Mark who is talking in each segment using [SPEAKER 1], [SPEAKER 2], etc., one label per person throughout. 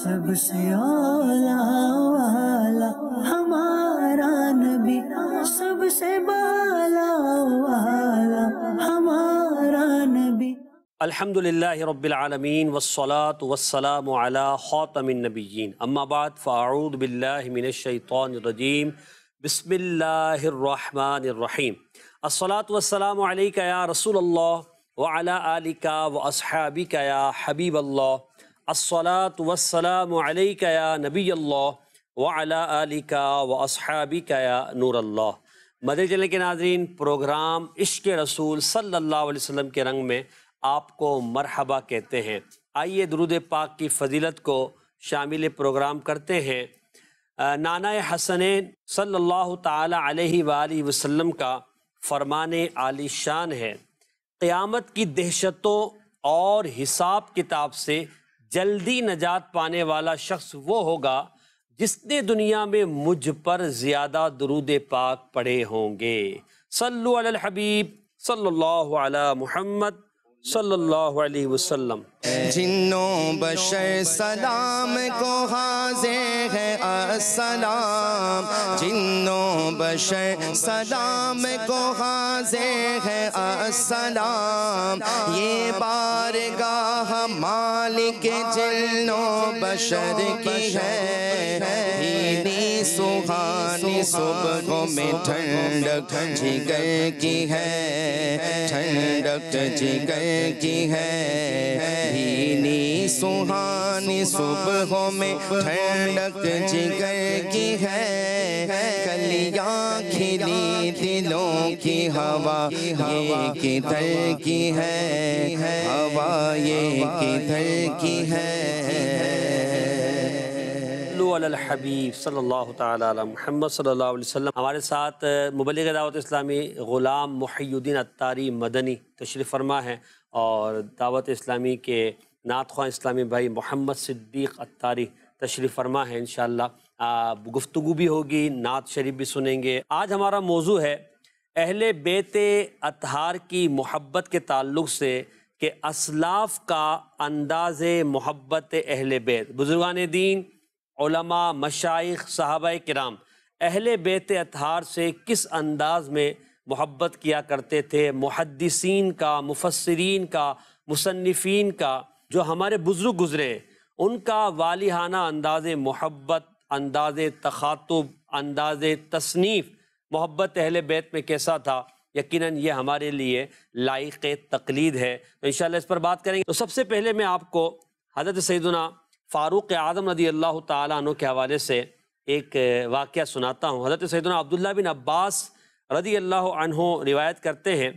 [SPEAKER 1] سب سے اولا والا ہمارا نبی، سب سے بالا والا ہمارا نبی۔
[SPEAKER 2] الحمدللہ رب العالمین والصلاة والسلام علی خاتم النبیین، اما بعد فاعوذ باللہ من الشیطان الرجیم، بسم اللہ الرحمن الرحیم۔ الصلاة والسلام علیک یا رسول اللہ وعلی آلک واصحابک یا حبیب اللہ، الصلاة والسلام علیک یا نبی اللہ وعلی آلک واصحابک یا نور اللہ۔ مدنی چینل کے ناظرین، پروگرام عشق رسول صلی اللہ علیہ وسلم کے رنگ میں آپ کو مرحبا کہتے ہیں۔ آئیے درود پاک کی فضیلت کو شامل پروگرام کرتے ہیں۔ نانا حسنین صلی اللہ تعالی علیہ وآلہ وسلم کا فرمان عالی شان ہے، قیامت کی دہشتوں اور حساب کتاب سے جلدی نجات پانے والا شخص وہ ہوگا جس نے دنیا میں مجھ پر زیادہ درود پاک پڑھے ہوں گے۔ صلو علی الحبیب صلی اللہ علی محمد صلی اللہ علیہ وسلم۔
[SPEAKER 3] جنوں بشر سلام کو حاضر ہے السلام، جنوں بشر سلام کو حاضر ہے السلام، یہ بارگاہ مالک جنوں بشر کی ہے، بھیلی سہانی صبح میں ٹھنڈک جگر کی ہے، ٹھنڈک جگر کی ہے، بھیلی سہانی صبحوں میں ٹھنڈک جگر کی ہے، کلیاں کھلی دلوں کی ہوا یہ کدھر کی ہے، ہوا یہ کدھر کی ہے۔
[SPEAKER 2] صلو علی الحبیب صلی اللہ تعالی علی محمد صلی اللہ علیہ وسلم۔ ہمارے ساتھ مبلغ دعوت اسلامی غلام محی الدین عطاری مدنی تشریف فرما ہے، اور دعوت اسلامی کے نعت خواں اسلامی بھائی محمد صدیق عطاری تشریف فرما ہے۔ انشاءاللہ گفتگو بھی ہوگی، نعت شریف بھی سنیں گے۔ آج ہمارا موضوع ہے اہل بیت اطہار کی محبت کے تعلق سے کہ اسلاف کا انداز محبت اہل بیت، بزرگان دین، علماء، مشائخ، صحابہ کرام اہل بیت اطہار سے کس انداز میں محبت کیا کرتے تھے، محدثین کا، مفسرین کا، مصنفین کا، جو ہمارے بزرگ گزرے، ان کا والہانہ انداز محبت، انداز تخاطب، انداز تصنیف محبت اہل بیت میں کیسا تھا، یقیناً یہ ہمارے لیے لائق تقلید ہے۔ تو انشاءاللہ اس پر بات کریں گے۔ تو سب سے پہلے میں آپ کو حضرت سیدنا فاروق اعظم رضی اللہ تعالیٰ عنہ کے حوالے سے ایک واقعہ سناتا ہوں۔ حضرت سیدنا عبداللہ بن عباس رضی اللہ عنہ روایت کرتے ہیں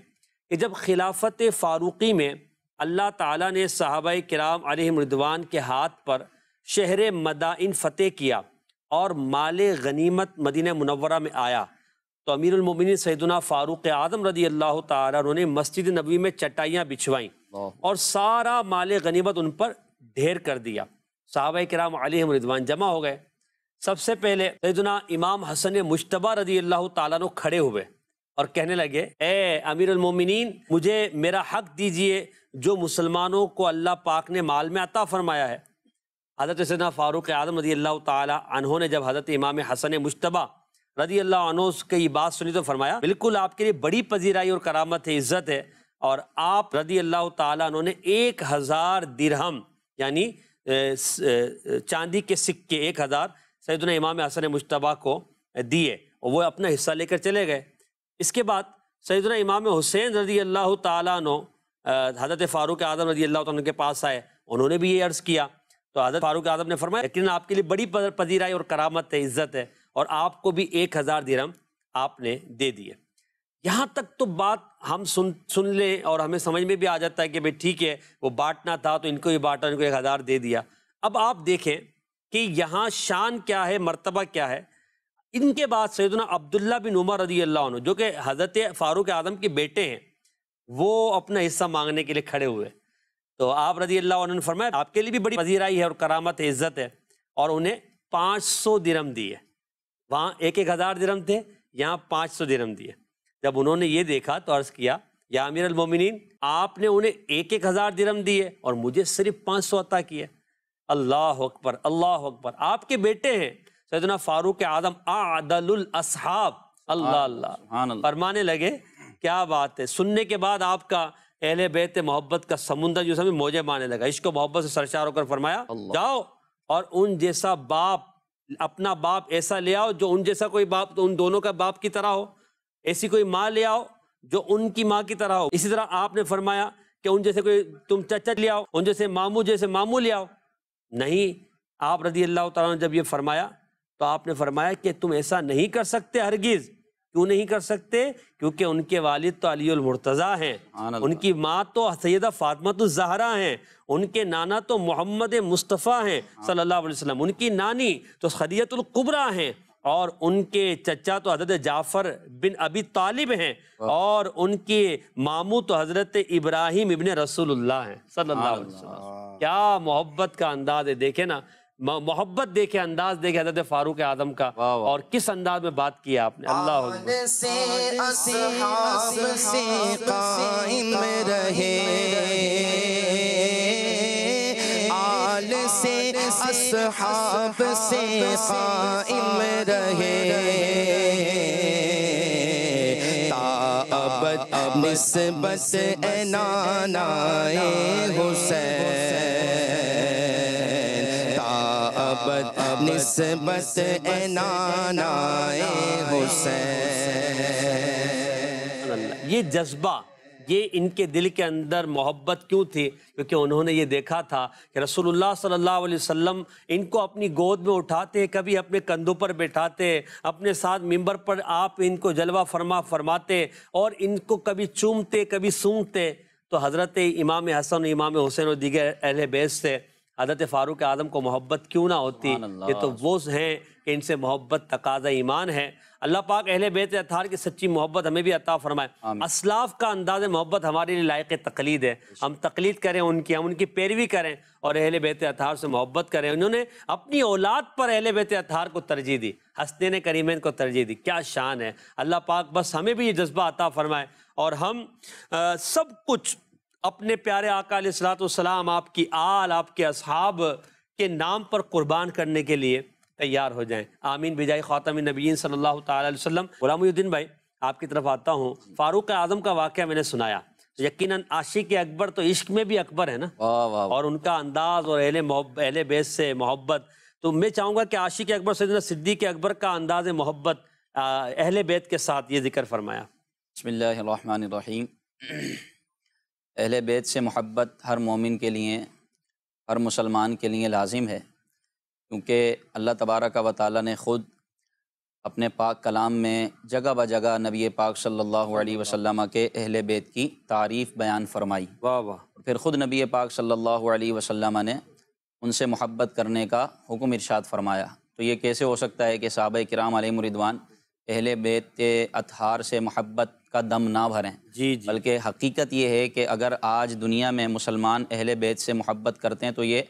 [SPEAKER 2] کہ جب خلافت فاروقی میں اللہ تعالیٰ نے صحابہ کرام علیہم رضوان کے ہاتھ پر شہر مدائن فتح کیا اور مال غنیمت مدینہ منورہ میں آیا، تو امیر المومنین سیدنا فاروق اعظم رضی اللہ تعالیٰ عنہ نے مسجد نبوی میں چٹائیاں بچھوائیں اور سارا مال غنیمت ان پر ڈھیر کر دیا۔ صحابہ کرام علیہم رضوان جمع ہو گئے۔ سب سے پہلے سیدنا امام حسن مجتبیٰ رضی اللہ تعالیٰ عنہ کھڑے ہوئے اور کہنے لگے، اے امیر المومنین، مجھے میرا حق دیجئے جو مسلمانوں کو اللہ پاک نے مال میں عطا فرمایا ہے۔ حضرت سیدنا فاروق اعظم رضی اللہ تعالیٰ عنہ نے جب حضرت امام حسن مجتبیٰ رضی اللہ عنہ کی یہ بات سنی تو فرمایا، بالکل آپ کے لیے بڑی پذیرائی اور کرامت ہے، عزت ہے، اور آپ رضی اللہ تعالیٰ عنہ نے 1000 درہم یعنی چاندی کے سکے 1000 سیدنا امام حسن مجتبیٰ کو دیے، اور وہ اپنا حصہ لے کر چلے گئے۔ اس کے بعد سیدنا امام حسین رضی اللہ تعالیٰ عنہ حضرت فاروق اعظم رضی اللہ عنہ کے پاس آئے، انہوں نے بھی یہ عرض کیا، تو حضرت فاروق اعظم نے فرمایا لیکن آپ کے لیے بڑی پذیرائی اور کرامت ہے، عزت ہے، اور آپ کو بھی 1000 درہم آپ نے دے دیے۔ یہاں تک تو بات ہم سن لیں اور ہمیں سمجھ میں بھی آ جاتا ہے کہ بھئی ٹھیک ہے، وہ بانٹنا تھا تو ان کو ہی بانٹا، ان کو 1000 دے دیا۔ اب آپ دیکھیں کہ یہاں شان کیا ہے، مرتبہ کیا ہے۔ ان کے بعد سیدنا عبداللہ بن عمر رضی اللہ عنہ، جو کہ حضرت فاروق اعظم کے بیٹے ہیں، وہ اپنا حصہ مانگنے کے لیے کھڑے ہوئے، تو آپ رضی اللہ عنہ نے فرمایا آپ کے لیے بھی بڑی پذیرائی ہے اور کرامت ہے، عزت ہے، اور انہیں 500 درہم دیے۔ وہاں 1000 درہم تھے، یہاں 500 درہم دیے۔ جب انہوں نے یہ دیکھا تو عرض کیا، یا امیر المومنین، آپ نے انہیں 1000 درہم دیے اور مجھے صرف 500 عطا کیے۔ اللہ اکبر اللہ اکبر. آپ کے بیٹے ہیں سیدنا فاروق اعظم اعدل الاصحاب. اللہ اللہ فرمانے لگے کیا بات ہے. سننے کے بعد آپ کا اہل بیت محبت کا سمندر جو سمجھ موجے مارنے لگا. عشق و محبت سے سرشار ہو کر فرمایا جاؤ اور ان جیسا باپ، اپنا باپ ایسا لے آؤ جو ان جیسا کوئی باپ تو ان دونوں کا باپ کی طرح ہو. ایسی کوئی ماں لے آؤ جو ان کی ماں کی طرح ہو. اسی طرح آپ نے فرمایا کہ ان جیسے کوئی تم چچا لے آؤ، ان جیسے ماموں لے آؤ. نہیں، آپ رضی اللہ تعالیٰ نے جب یہ فرمایا تو آپ نے فرمایا کہ تم ایسا نہیں کر سکتے ہرگز. کیوں نہیں کر سکتے؟ کیونکہ ان کے والد تو علی المرتضیٰ ہیں، ان کی ماں تو سیدہ فاطمہ الزہرا ہیں، ان کے نانا تو محمد مصطفیٰ ہیں صلی اللہ علیہ وسلم، ان کی نانی تو خدیجہ الکبریٰ ہیں، اور ان کے چچا تو حضرت جعفر بن ابی طالب ہیں، اور ان کے ماموں تو حضرت ابراہیم ابن رسول اللہ ہیں صلی اللہ علیہ وسلم. کیا محبت کا انداز ہے. دیکھیں نا، محبت دیکھے، انداز دیکھے حضرت فاروق اعظم کا، اور کس انداز میں بات کی آپ نے. اللہ اکبر.
[SPEAKER 3] آل سے اصحاب سے قائم رہے، آل سے اصحاب سے قائم رہے، تا ابد نسبت نانائے حسین، نسبت نانائے حسین.
[SPEAKER 2] یہ جذبہ، یہ ان کے دل کے اندر محبت کیوں تھی؟ کیونکہ انہوں نے یہ دیکھا تھا کہ رسول اللہ صلی اللہ علیہ وسلم ان کو اپنی گود میں اٹھاتے، کبھی اپنے کندھوں پر بٹھاتے، اپنے ساتھ ممبر پر آپ ان کو جلوہ فرماتے، اور ان کو کبھی چومتے کبھی سونگتے. تو حضرت امام حسن، امام حسین اور دیگر اہل بیت سے حضرت فاروق اعظم کو محبت کیوں نہ ہوتی؟ یہ تو وہ ہیں کہ ان سے محبت تقاضا ایمان ہے. اللہ پاک اہل بیت اطہار کی سچی محبت ہمیں بھی عطا فرمائے. اسلاف کا انداز محبت ہمارے لیے لائق تقلید ہے. ہم تقلید کریں ان کی، ہم ان کی پیروی کریں اور اہل بیت اطہار سے محبت کریں. انہوں نے اپنی اولاد پر اہل بیت اطہار کو ترجیح دی، حسنین کریمین کو ترجیح دی. کیا شان ہے. اللہ پاک بس ہمیں بھی یہ جذبہ عطا فرمائے، اور ہم سب کچھ اپنے پیارے آقا علیہ الصلوۃ والسلام، آپ کی آل، آپ کے اصحاب کے نام پر قربان کرنے کے لیے تیار ہو جائیں. آمین بجائے خاتم النبیین صلی اللہ تعالی علیہ وسلم. غلام محی الدین بھائی، آپ کی طرف آتا ہوں. فاروق اعظم کا واقعہ میں نے سنایا. یقیناً عاشق اکبر تو عشق میں بھی اکبر ہے نا، اور ان کا انداز اور اہل بیت سے محبت. تو میں چاہوں گا کہ عاشق اکبر سیدنا صدیق اکبر کا انداز محبت اہل بیت کے ساتھ یہ ذکر فرمایا.
[SPEAKER 4] بسم اللہ الرحمن الرحیم. اہل بیت سے محبت ہر مومن کے لیے، ہر مسلمان کے لیے لازم ہے، کیونکہ اللہ تبارک و تعالیٰ نے خود اپنے پاک کلام میں جگہ بجگہ نبی پاک صلی اللہ علیہ وسلم کے اہل بیت کی تعریف بیان فرمائی.
[SPEAKER 2] واہ واہ.
[SPEAKER 4] پھر خود نبی پاک صلی اللہ علیہ وسلم نے ان سے محبت کرنے کا حکم ارشاد فرمایا. تو یہ کیسے ہو سکتا ہے کہ صحابہ کرام علیہم رضوان اہل بیت اطہار سے محبت کا دم نہ بھریں؟
[SPEAKER 2] جی.
[SPEAKER 4] بلکہ حقیقت یہ ہے کہ اگر آج دنیا میں مسلمان اہل بیت سے محبت کرتے ہیں تو یہ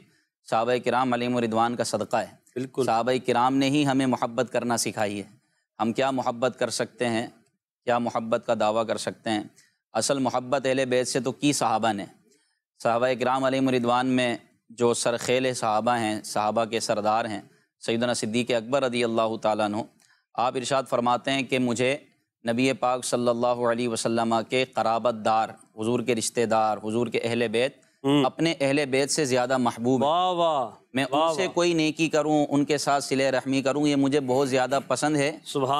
[SPEAKER 4] صحابہ کرام علیہم رضوان کا صدقہ ہے.
[SPEAKER 2] بالکل.
[SPEAKER 4] صحابہ کرام نے ہی ہمیں محبت کرنا سکھائی ہے. ہم کیا محبت کر سکتے ہیں، کیا محبت کا دعویٰ کر سکتے ہیں؟ اصل محبت اہل بیت سے تو کی صحابہ نے. صحابہ کرام علیہم رضوان میں جو سرخیل صحابہ ہیں، صحابہ کے سردار ہیں سیدنا صدیق اکبر رضی اللہ تعالیٰ عنہ. آپ ارشاد فرماتے ہیں کہ مجھے نبی پاک صلی اللہ علیہ وسلم کے قرابت دار، حضور کے رشتہ دار، حضور کے اہل بیت اپنے اہل بیت سے زیادہ محبوب ہے.
[SPEAKER 2] واہ واہ.
[SPEAKER 4] میں ان سے کوئی نیکی کروں، ان کے ساتھ صلہ رحمی کروں، یہ مجھے بہت زیادہ پسند ہے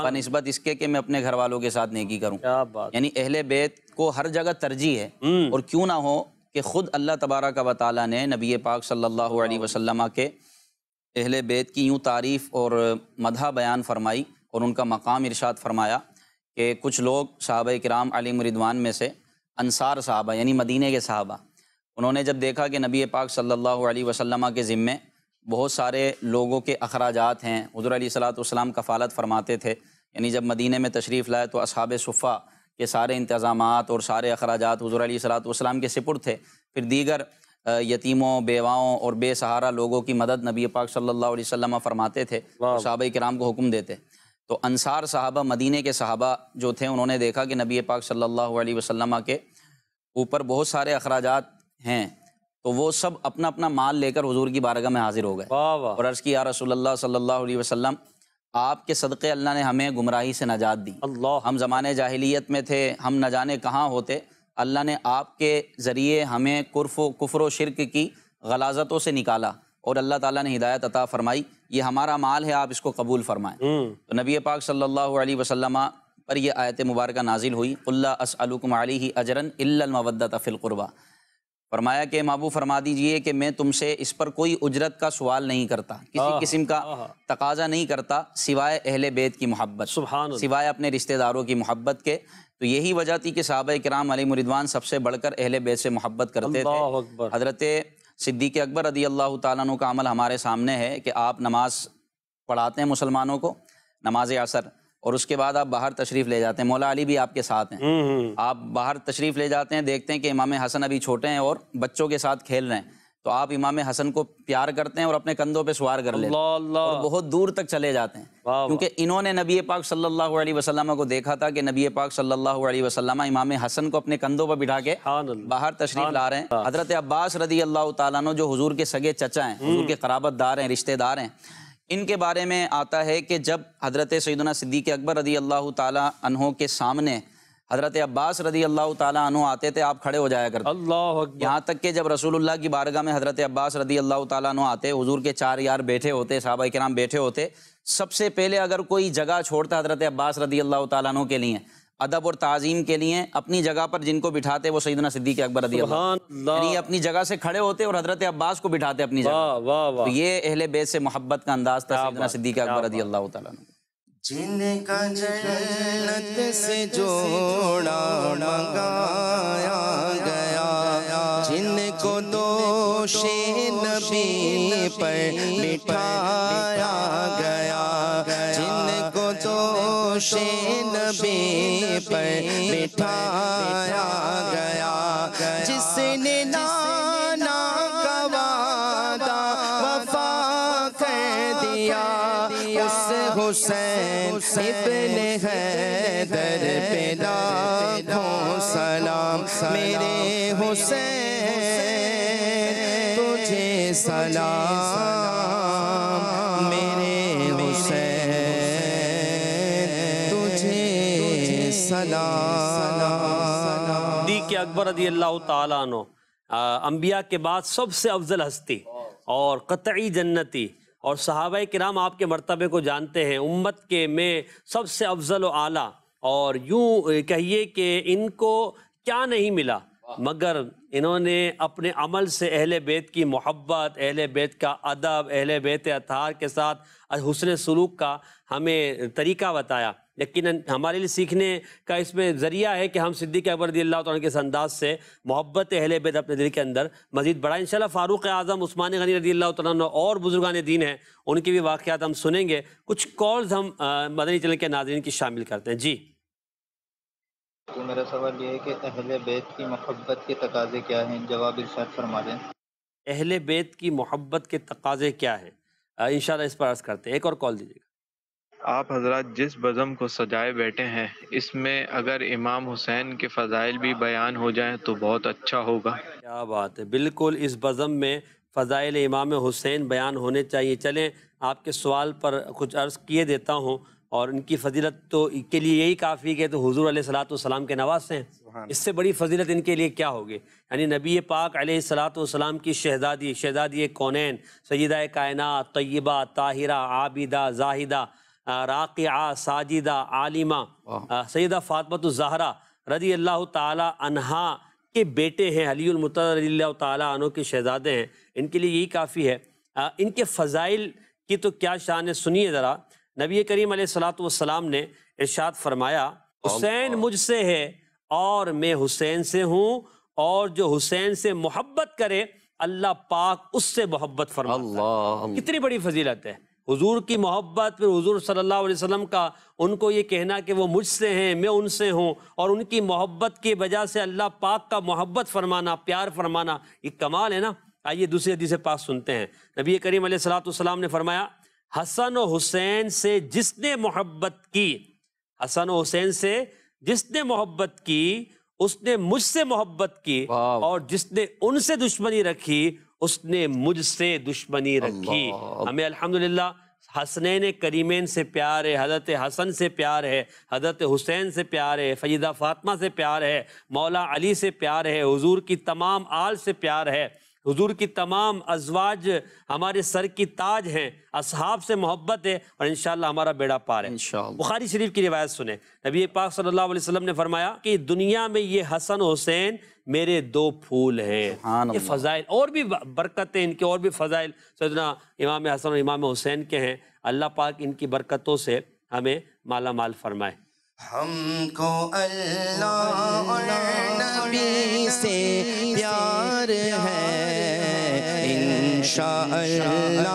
[SPEAKER 4] بنسبت اس کے کہ میں اپنے گھر والوں کے ساتھ نیکی کروں.
[SPEAKER 2] کیا بات.
[SPEAKER 4] یعنی اہل بیت کو ہر جگہ ترجیح ہے. اور کیوں نہ ہو کہ خود اللہ تبارک و تعالیٰ نے نبی پاک صلی اللہ علیہ وسلم کے اہل بیت کی یوں تعریف اور مدح بیان فرمائی اور ان کا مقام ارشاد فرمایا کہ کچھ لوگ صحابہ کرام علیہم رضوان میں سے انصار صحابہ یعنی مدینے کے صحابہ، انہوں نے جب دیکھا کہ نبی پاک صلی اللہ علیہ وسلم کے ذمے بہت سارے لوگوں کے اخراجات ہیں، حضور علیہ الصلوۃ والسلام کفالت فرماتے تھے. یعنی جب مدینے میں تشریف لائے تو اصحاب صفہ کے سارے انتظامات اور سارے اخراجات حضور علیہ الصلوۃ والسلام کے سپرد تھے. پھر دیگر یتیموں، بیواؤں اور بے سہارا لوگوں کی مدد نبی پاک صلی اللہ علیہ وسلم فرماتے تھے، صحابہ کرام کو حکم دیتے. تو انصار صحابہ، مدینے کے صحابہ جو تھے، انہوں نے دیکھا کہ نبی پاک صلی اللہ علیہ وسلم کے اوپر بہت سارے اخراجات ہیں، تو وہ سب اپنا اپنا مال لے کر حضور کی بارگاہ میں حاضر ہو گئے
[SPEAKER 2] واہ واہ،
[SPEAKER 4] اور عرض کی یا رسول اللہ صلی اللہ علیہ وسلم، آپ کے صدقے اللہ نے ہمیں گمراہی سے نجات دی،
[SPEAKER 2] اللہ،
[SPEAKER 4] ہم زمانے جاہلیت میں تھے، ہم نہ جانے کہاں ہوتے، اللہ نے آپ کے ذریعے ہمیں کفر و شرک کی غلاظتوں سے نکالا اور اللہ تعالیٰ نے ہدایت عطا فرمائی، یہ ہمارا مال ہے، آپ اس کو قبول فرمائیں۔ تو نبی پاک صلی اللہ علیہ وسلم پر یہ آیت مبارکہ نازل ہوئی، قُل لا اسألکم علیہ اجرا الا المودۃ فی القربیٰ، فرمایا کہ محبوب فرما دیجئے کہ میں تم سے اس پر کوئی اجرت کا سوال نہیں کرتا، کسی قسم کا تقاضا نہیں کرتا سوائے اہل بیت کی محبت،
[SPEAKER 2] سبحان اللہ،
[SPEAKER 4] سوائے اپنے رشتہ داروں کی محبت کے۔ تو یہی وجہ تھی کہ صحابہ کرام علیہم رضوان سب سے بڑھ کر اہل بیت سے محبت کرتے تھے۔
[SPEAKER 2] اللہ اکبر،
[SPEAKER 4] حضرت صدیق اکبر رضی اللہ تعالیٰ عنہ کا عمل ہمارے سامنے ہے کہ آپ نماز پڑھاتے ہیں مسلمانوں کو، نماز عصر، اور اس کے بعد آپ باہر تشریف لے جاتے ہیں، مولا علی بھی آپ کے ساتھ ہیں، آپ باہر تشریف لے جاتے ہیں، دیکھتے ہیں کہ امام حسن ابھی چھوٹے ہیں اور بچوں کے ساتھ کھیل رہے ہیں، تو آپ امام حسن کو پیار کرتے ہیں اور اپنے کندھوں پہ سوار کر لیتے ہیں
[SPEAKER 2] اللہ
[SPEAKER 4] اور
[SPEAKER 2] اللہ،
[SPEAKER 4] بہت دور تک چلے جاتے ہیں،
[SPEAKER 2] واہ،
[SPEAKER 4] کیونکہ انہوں نے نبی پاک صلی اللہ علیہ وسلم کو دیکھا تھا کہ نبی پاک صلی اللہ علیہ وسلم امام حسن کو اپنے کندھوں پر بٹھا کے
[SPEAKER 2] سبحان اللہ،
[SPEAKER 4] باہر تشریف لا رہے ہیں۔ حضرت عباس رضی اللہ تعالیٰ عنہ جو حضور کے سگے چچا ہیں، حضور کے قرابت دار ہیں، رشتہ دار ہیں، ان کے بارے میں آتا ہے کہ جب حضرت سیدنا صدیق اکبر رضی اللہ تعالیٰ عنہ کے سامنے حضرت عباس رضی اللہ تعالیٰ عنہ آتے تھے، آپ کھڑے ہو جایا کرتے،
[SPEAKER 2] اللہ اکبر،
[SPEAKER 4] یہاں تک کہ جب رسول اللہ کی بارگاہ میں حضرت عباس رضی اللہ تعالیٰ عنہ آتے، حضور کے 4 یار بیٹھے ہوتے، صحابہ کرام بیٹھے ہوتے، سب سے پہلے اگر کوئی جگہ چھوڑتا حضرت عباس رضی اللہ تعالیٰ عنہ کے لیے ادب اور تعظیم کے لیے، اپنی جگہ پر جن کو بٹھاتے وہ سیدنا صدیق اکبر رضی اللہ،
[SPEAKER 2] سبحان
[SPEAKER 4] یعنی
[SPEAKER 2] اللہ،
[SPEAKER 4] اپنی جگہ سے کھڑے ہوتے اور حضرت عباس کو بٹھاتے اپنی جگہ۔
[SPEAKER 2] واہ واہ
[SPEAKER 4] تو
[SPEAKER 2] واہ،
[SPEAKER 4] یہ اہل بیت سے محبت کا انداز تھا
[SPEAKER 2] کیا
[SPEAKER 4] سیدنا
[SPEAKER 2] بات،
[SPEAKER 4] صدیق
[SPEAKER 2] کیا
[SPEAKER 4] اکبر رضی
[SPEAKER 2] بات،
[SPEAKER 4] اللہ تعالیٰ عنہ۔
[SPEAKER 3] جن کا جنت سے جوڑا منگایا گیا، جن کو دوش نبی پر بٹھایا گیا، جن کو دوش نبی پر بٹھایا گیا، جس نے نانا کا وعدہ وفا کر دیا، اس حسین ابن حیدر پہ لاکھوں سلام، میرے حسین تجھے سلام، میرے حسین تجھے سلام۔
[SPEAKER 2] صدیق اکبر رضی اللہ تعالیٰ عنہ انبیاء کے بعد سب سے افضل ہستی اور قطعی جنتی، اور صحابہ کرام آپ کے مرتبے کو جانتے ہیں، امت کے میں سب سے افضل و اعلیٰ، اور یوں کہیے کہ ان کو کیا نہیں ملا مگر انہوں نے اپنے عمل سے اہل بیت کی محبت، اہل بیت کا ادب، اہل بیت اطہار کے ساتھ حسن سلوک کا ہمیں طریقہ بتایا۔ یقیناً ہمارے لیے سیکھنے کا اس میں ذریعہ ہے کہ ہم صدیق اکبر رضی اللہ تعالیٰ کے اس انداز سے محبت اہل بیت اپنے دل کے اندر مزید بڑھائیں۔ انشاءاللہ فاروق اعظم، عثمان غنی رضی اللہ تعالیٰ عنہ اور بزرگان دین ہیں، ان کے بھی واقعات ہم سنیں گے۔ کچھ کالز ہم مدنی چینل کے ناظرین کی شامل کرتے ہیں۔ جی
[SPEAKER 5] تو میرا سوال یہ ہے کہ اہل بیت کی محبت کے تقاضے کیا ہیں؟ جواب ارشاد فرما دیں۔
[SPEAKER 2] اہل بیت کی محبت کے تقاضے کیا ہیں، انشاءاللہ اس پر عرض کرتے ہیں۔ ایک اور کال دیجیے گا۔
[SPEAKER 6] آپ حضرات جس بزم کو سجائے بیٹھے ہیں، اس میں اگر امام حسین کے فضائل بھی بیان ہو جائیں تو بہت اچھا ہوگا۔
[SPEAKER 2] کیا بات ہے، بالکل اس بزم میں فضائل امام حسین بیان ہونے چاہیے۔ چلیں آپ کے سوال پر کچھ عرض کیے دیتا ہوں، اور ان کی فضیلت تو کے لیے یہی کافی کہ تو حضور علیہ الصلوۃ والسلام کے نواسے ہیں، اس سے بڑی فضیلت ان کے لیے کیا ہوگی؟ یعنی نبی پاک علیہ الصلوۃ والسلام کی شہزادی کونین، سیدہ کائنات، طیبہ، طاہرہ، عابدہ، زاہدہ، راقعہ، ساجدہ، عالمہ، سیدہ فاطمۃ الزہرا رضی اللہ تعالی عنہا کے بیٹے ہیں، علی المرتضیٰ رضی اللہ تعالی عنہ کے شہزادے ہیں، ان کے لیے یہی کافی ہے۔ ان کے فضائل کی تو کیا شان ہے، سنیے ذرا۔ نبی کریم علیہ الصلوۃ والسلام نے ارشاد فرمایا، حسین مجھ سے ہے اور میں حسین سے ہوں، اور جو حسین سے محبت کرے اللہ پاک اس سے محبت فرماتا ہے۔ کتنی بڑی فضیلت ہے، حضور کی محبت، پھر حضور صلی اللہ علیہ وسلم کا ان کو یہ کہنا کہ وہ مجھ سے ہیں، میں ان سے ہوں، اور ان کی محبت کی وجہ سے اللہ پاک کا محبت فرمانا، پیار فرمانا، یہ کمال ہے نا۔ آئیے دوسری حدیث پاک سنتے ہیں۔ نبی کریم علیہ الصلوۃ والسلام نے فرمایا، حسن و حسین سے جس نے محبت کی، حسن و حسین سے جس نے محبت کی، اس نے مجھ سے محبت کی، اور جس نے ان سے دشمنی رکھی اس نے مجھ سے دشمنی رکھی۔ ہمیں الحمدللہ حسنین کریمین سے پیار ہے، حضرت حسن سے پیار ہے، حضرت حسین سے پیار ہے، سیدہ فاطمہ سے پیار ہے، مولا علی سے پیار ہے، حضور کی تمام آل سے پیار ہے، حضور کی تمام ازواج ہمارے سر کی تاج ہیں، اصحاب سے محبت ہے، اور انشاءاللہ ہمارا بیڑا پار ہے۔ بخاری شریف کی روایت سنیں، نبی پاک صلی اللہ علیہ وسلم نے فرمایا کہ دنیا میں یہ حسن حسین میرے دو پھول ہیں۔ یہ فضائل اور بھی برکتیں ان کے، اور بھی فضائل سیدنا امام حسن اور امام حسین کے ہیں۔ اللہ پاک ان کی برکتوں سے ہمیں مالا مال فرمائے۔
[SPEAKER 3] ہم کو اللہ اور نبی سے پیار ہے، انشاءاللہ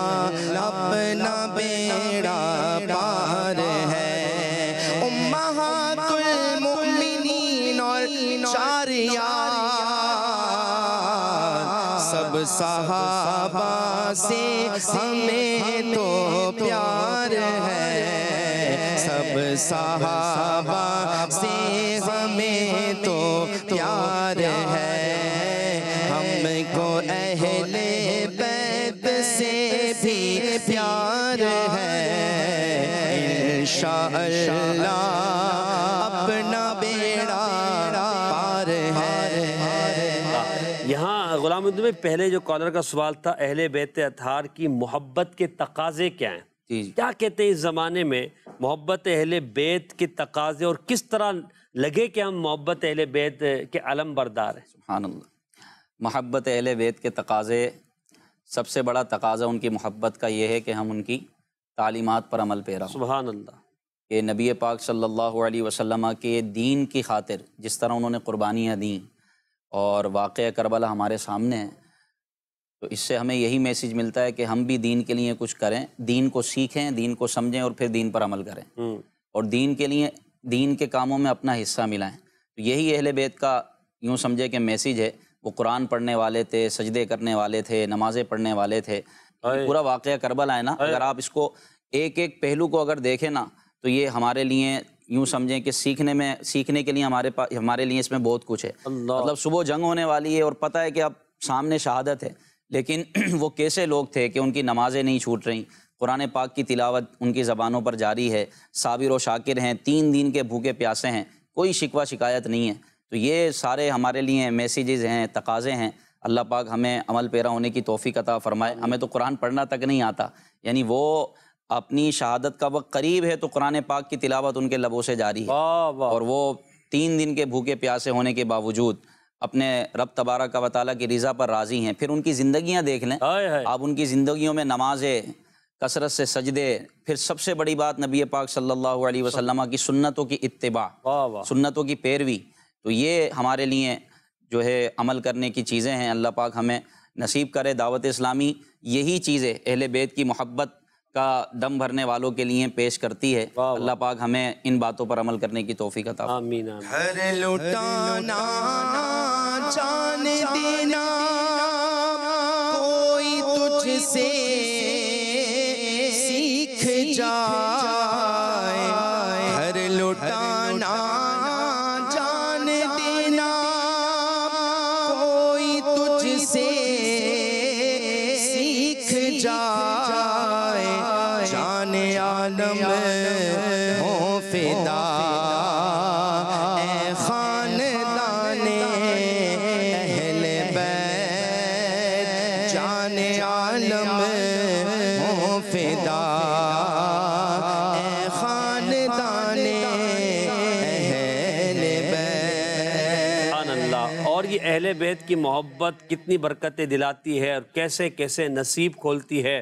[SPEAKER 3] اپنا بیڑا پار ہے۔ امہات المؤمنین اور چار یار سب صحابہ سے ہمیں تو پیار ہے، سب صحابہ سے ہمیں تو پیار ہے۔ ہم کو اہل بیت سے بھی پیار ہے، انشاءاللہ اپنا بیڑا پار ہے۔
[SPEAKER 2] یہاں غلام الدین میں پہلے جو کالر کا سوال تھا، اہل بیت اطہار کی محبت کے تقاضے کیا ہیں؟ کیا کہتے ہیں اس زمانے میں محبت اہل بیت کے تقاضے، اور کس طرح لگے کہ ہم محبت اہل بیت کے علم بردار ہیں؟
[SPEAKER 4] سبحان اللہ۔ محبت اہل بیت کے تقاضے، سب سے بڑا تقاضا ان کی محبت کا یہ ہے کہ ہم ان کی تعلیمات پر عمل پیرا ہوں۔
[SPEAKER 2] سبحان اللہ۔
[SPEAKER 4] کہ نبی پاک صلی اللہ علیہ وسلم کے دین کی خاطر جس طرح انہوں نے قربانیاں دیں، اور واقعہ کربلا ہمارے سامنے ہے، تو اس سے ہمیں یہی میسیج ملتا ہے کہ ہم بھی دین کے لیے کچھ کریں، دین کو سیکھیں، دین کو سمجھیں، اور پھر دین پر عمل کریں، اور دین کے لیے دین کے کاموں میں اپنا حصہ ملائیں۔ تو یہی اہل بیت کا یوں سمجھے کہ میسیج ہے۔ وہ قرآن پڑھنے والے تھے، سجدے کرنے والے تھے، نمازیں پڑھنے والے تھے۔ پورا واقعہ کربلا ہے نا، اگر آپ اس کو ایک ایک پہلو کو اگر دیکھیں نا، تو یہ ہمارے لیے یوں سمجھیں کہ سیکھنے کے لیے ہمارے لیے اس میں بہت کچھ ہے۔ مطلب صبح جنگ ہونے والی ہے اور پتہ ہے کہ اب سامنے شہادت ہے، لیکن وہ کیسے لوگ تھے کہ ان کی نمازیں نہیں چھوٹ رہیں، قرآن پاک کی تلاوت ان کی زبانوں پر جاری ہے، صابر و شاکر ہیں، 3 دن کے بھوکے پیاسے ہیں، کوئی شکوہ شکایت نہیں ہے۔ تو یہ سارے ہمارے لیے میسیجز ہیں، تقاضے ہیں۔ اللہ پاک ہمیں عمل پیرا ہونے کی توفیق عطا فرمائے۔ ہمیں تو قرآن پڑھنا تک نہیں آتا، یعنی وہ اپنی شہادت کا وقت قریب ہے تو قرآن پاک کی تلاوت ان کے لبوں سے جاری ہے، اور وہ 3 دن کے بھوکے پیاسے ہونے کے باوجود اپنے رب تبارک و تعالیٰ کی رضا پر راضی ہیں۔ پھر ان کی زندگیاں دیکھ لیں آپ، ان کی زندگیوں میں نمازیں، کثرت سے سجدے، پھر سب سے بڑی بات نبی پاک صلی اللہ علیہ وسلم کی سنتوں کی اتباع، سنتوں کی پیروی۔ تو یہ ہمارے لیے جو ہے عمل کرنے کی چیزیں ہیں۔ اللہ پاک ہمیں نصیب کرے۔ دعوت اسلامی یہی چیزیں اہل بیت کی محبت کا دم بھرنے والوں کے لیے پیش کرتی ہے۔ اللہ پاک ہمیں ان باتوں پر عمل کرنے کی توفیق عطا فرمائے۔
[SPEAKER 2] آمین۔
[SPEAKER 3] ہر لٹانا جان دینا کوئی تجھ سے سیکھ جائے، ہر لٹانا جان دینا کوئی تجھ سے سیکھ جائے، جان عالم ہو فدا اے خاندان اہل بیت، جان عالم ہو فدا اے خاندان اہل بیت۔
[SPEAKER 2] سبحان اللہ۔ اور یہ اہل بیت کی محبت کتنی برکتیں دلاتی ہے، اور کیسے کیسے نصیب کھولتی ہے،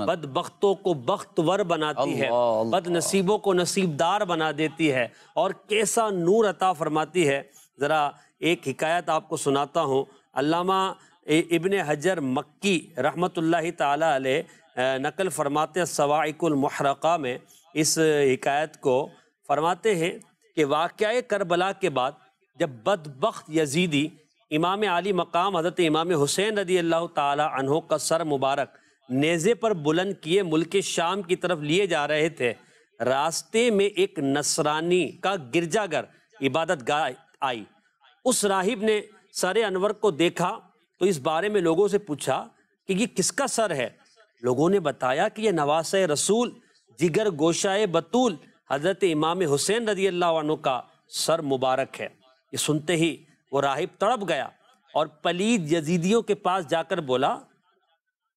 [SPEAKER 2] بدبختوں کو بختور بناتی ہے، بد نصیبوں کو نصیب دار بنا دیتی ہے، اور کیسا نور عطا فرماتی ہے۔ ذرا ایک حکایت آپ کو سناتا ہوں۔ علامہ ابن حجر مکی رحمۃ اللہ تعالی علیہ نقل فرماتے ہیں صواعق المحرقہ میں اس حکایت کو، فرماتے ہیں کہ واقعہ کربلا کے بعد جب بدبخت یزیدی امام علی مقام حضرت امام حسین رضی اللہ تعالی عنہ کا سر مبارک نیزے پر بلند کیے ملک شام کی طرف لیے جا رہے تھے، راستے میں ایک نصرانی کا گرجا گھر عبادت گاہ آئی۔ اس راہب نے سر انور کو دیکھا تو اس بارے میں لوگوں سے پوچھا کہ یہ کس کا سر ہے؟ لوگوں نے بتایا کہ یہ نواسہ رسول جگر گوشائے بطول حضرت امام حسین رضی اللہ عنہ کا سر مبارک ہے۔ یہ سنتے ہی وہ راہب تڑپ گیا اور پلید یزیدیوں کے پاس جا کر بولا،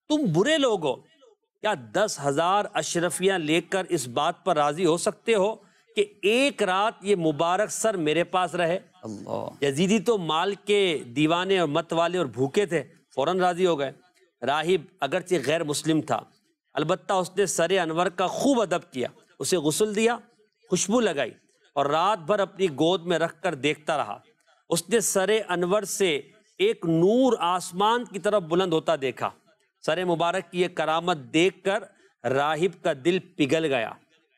[SPEAKER 2] تم برے لوگ ہو، کیا 10,000 اشرفیاں لے کر اس بات پر راضی ہو سکتے ہو کہ ایک رات یہ مبارک سر میرے پاس رہے؟
[SPEAKER 4] اللہ،
[SPEAKER 2] یزیدی تو مال کے دیوانے اور مت والے اور بھوکے تھے، فوراً راضی ہو گئے۔ راہب اگرچہ غیر مسلم تھا، البتہ اس نے سر انور کا خوب ادب کیا، اسے غسل دیا، خوشبو لگائی اور رات بھر اپنی گود میں رکھ کر دیکھتا رہا۔ اس نے سر انور سے ایک نور آسمان کی طرف بلند ہوتا دیکھا۔ سر مبارک کی یہ کرامت دیکھ کر راہب کا دل پگھل گیا۔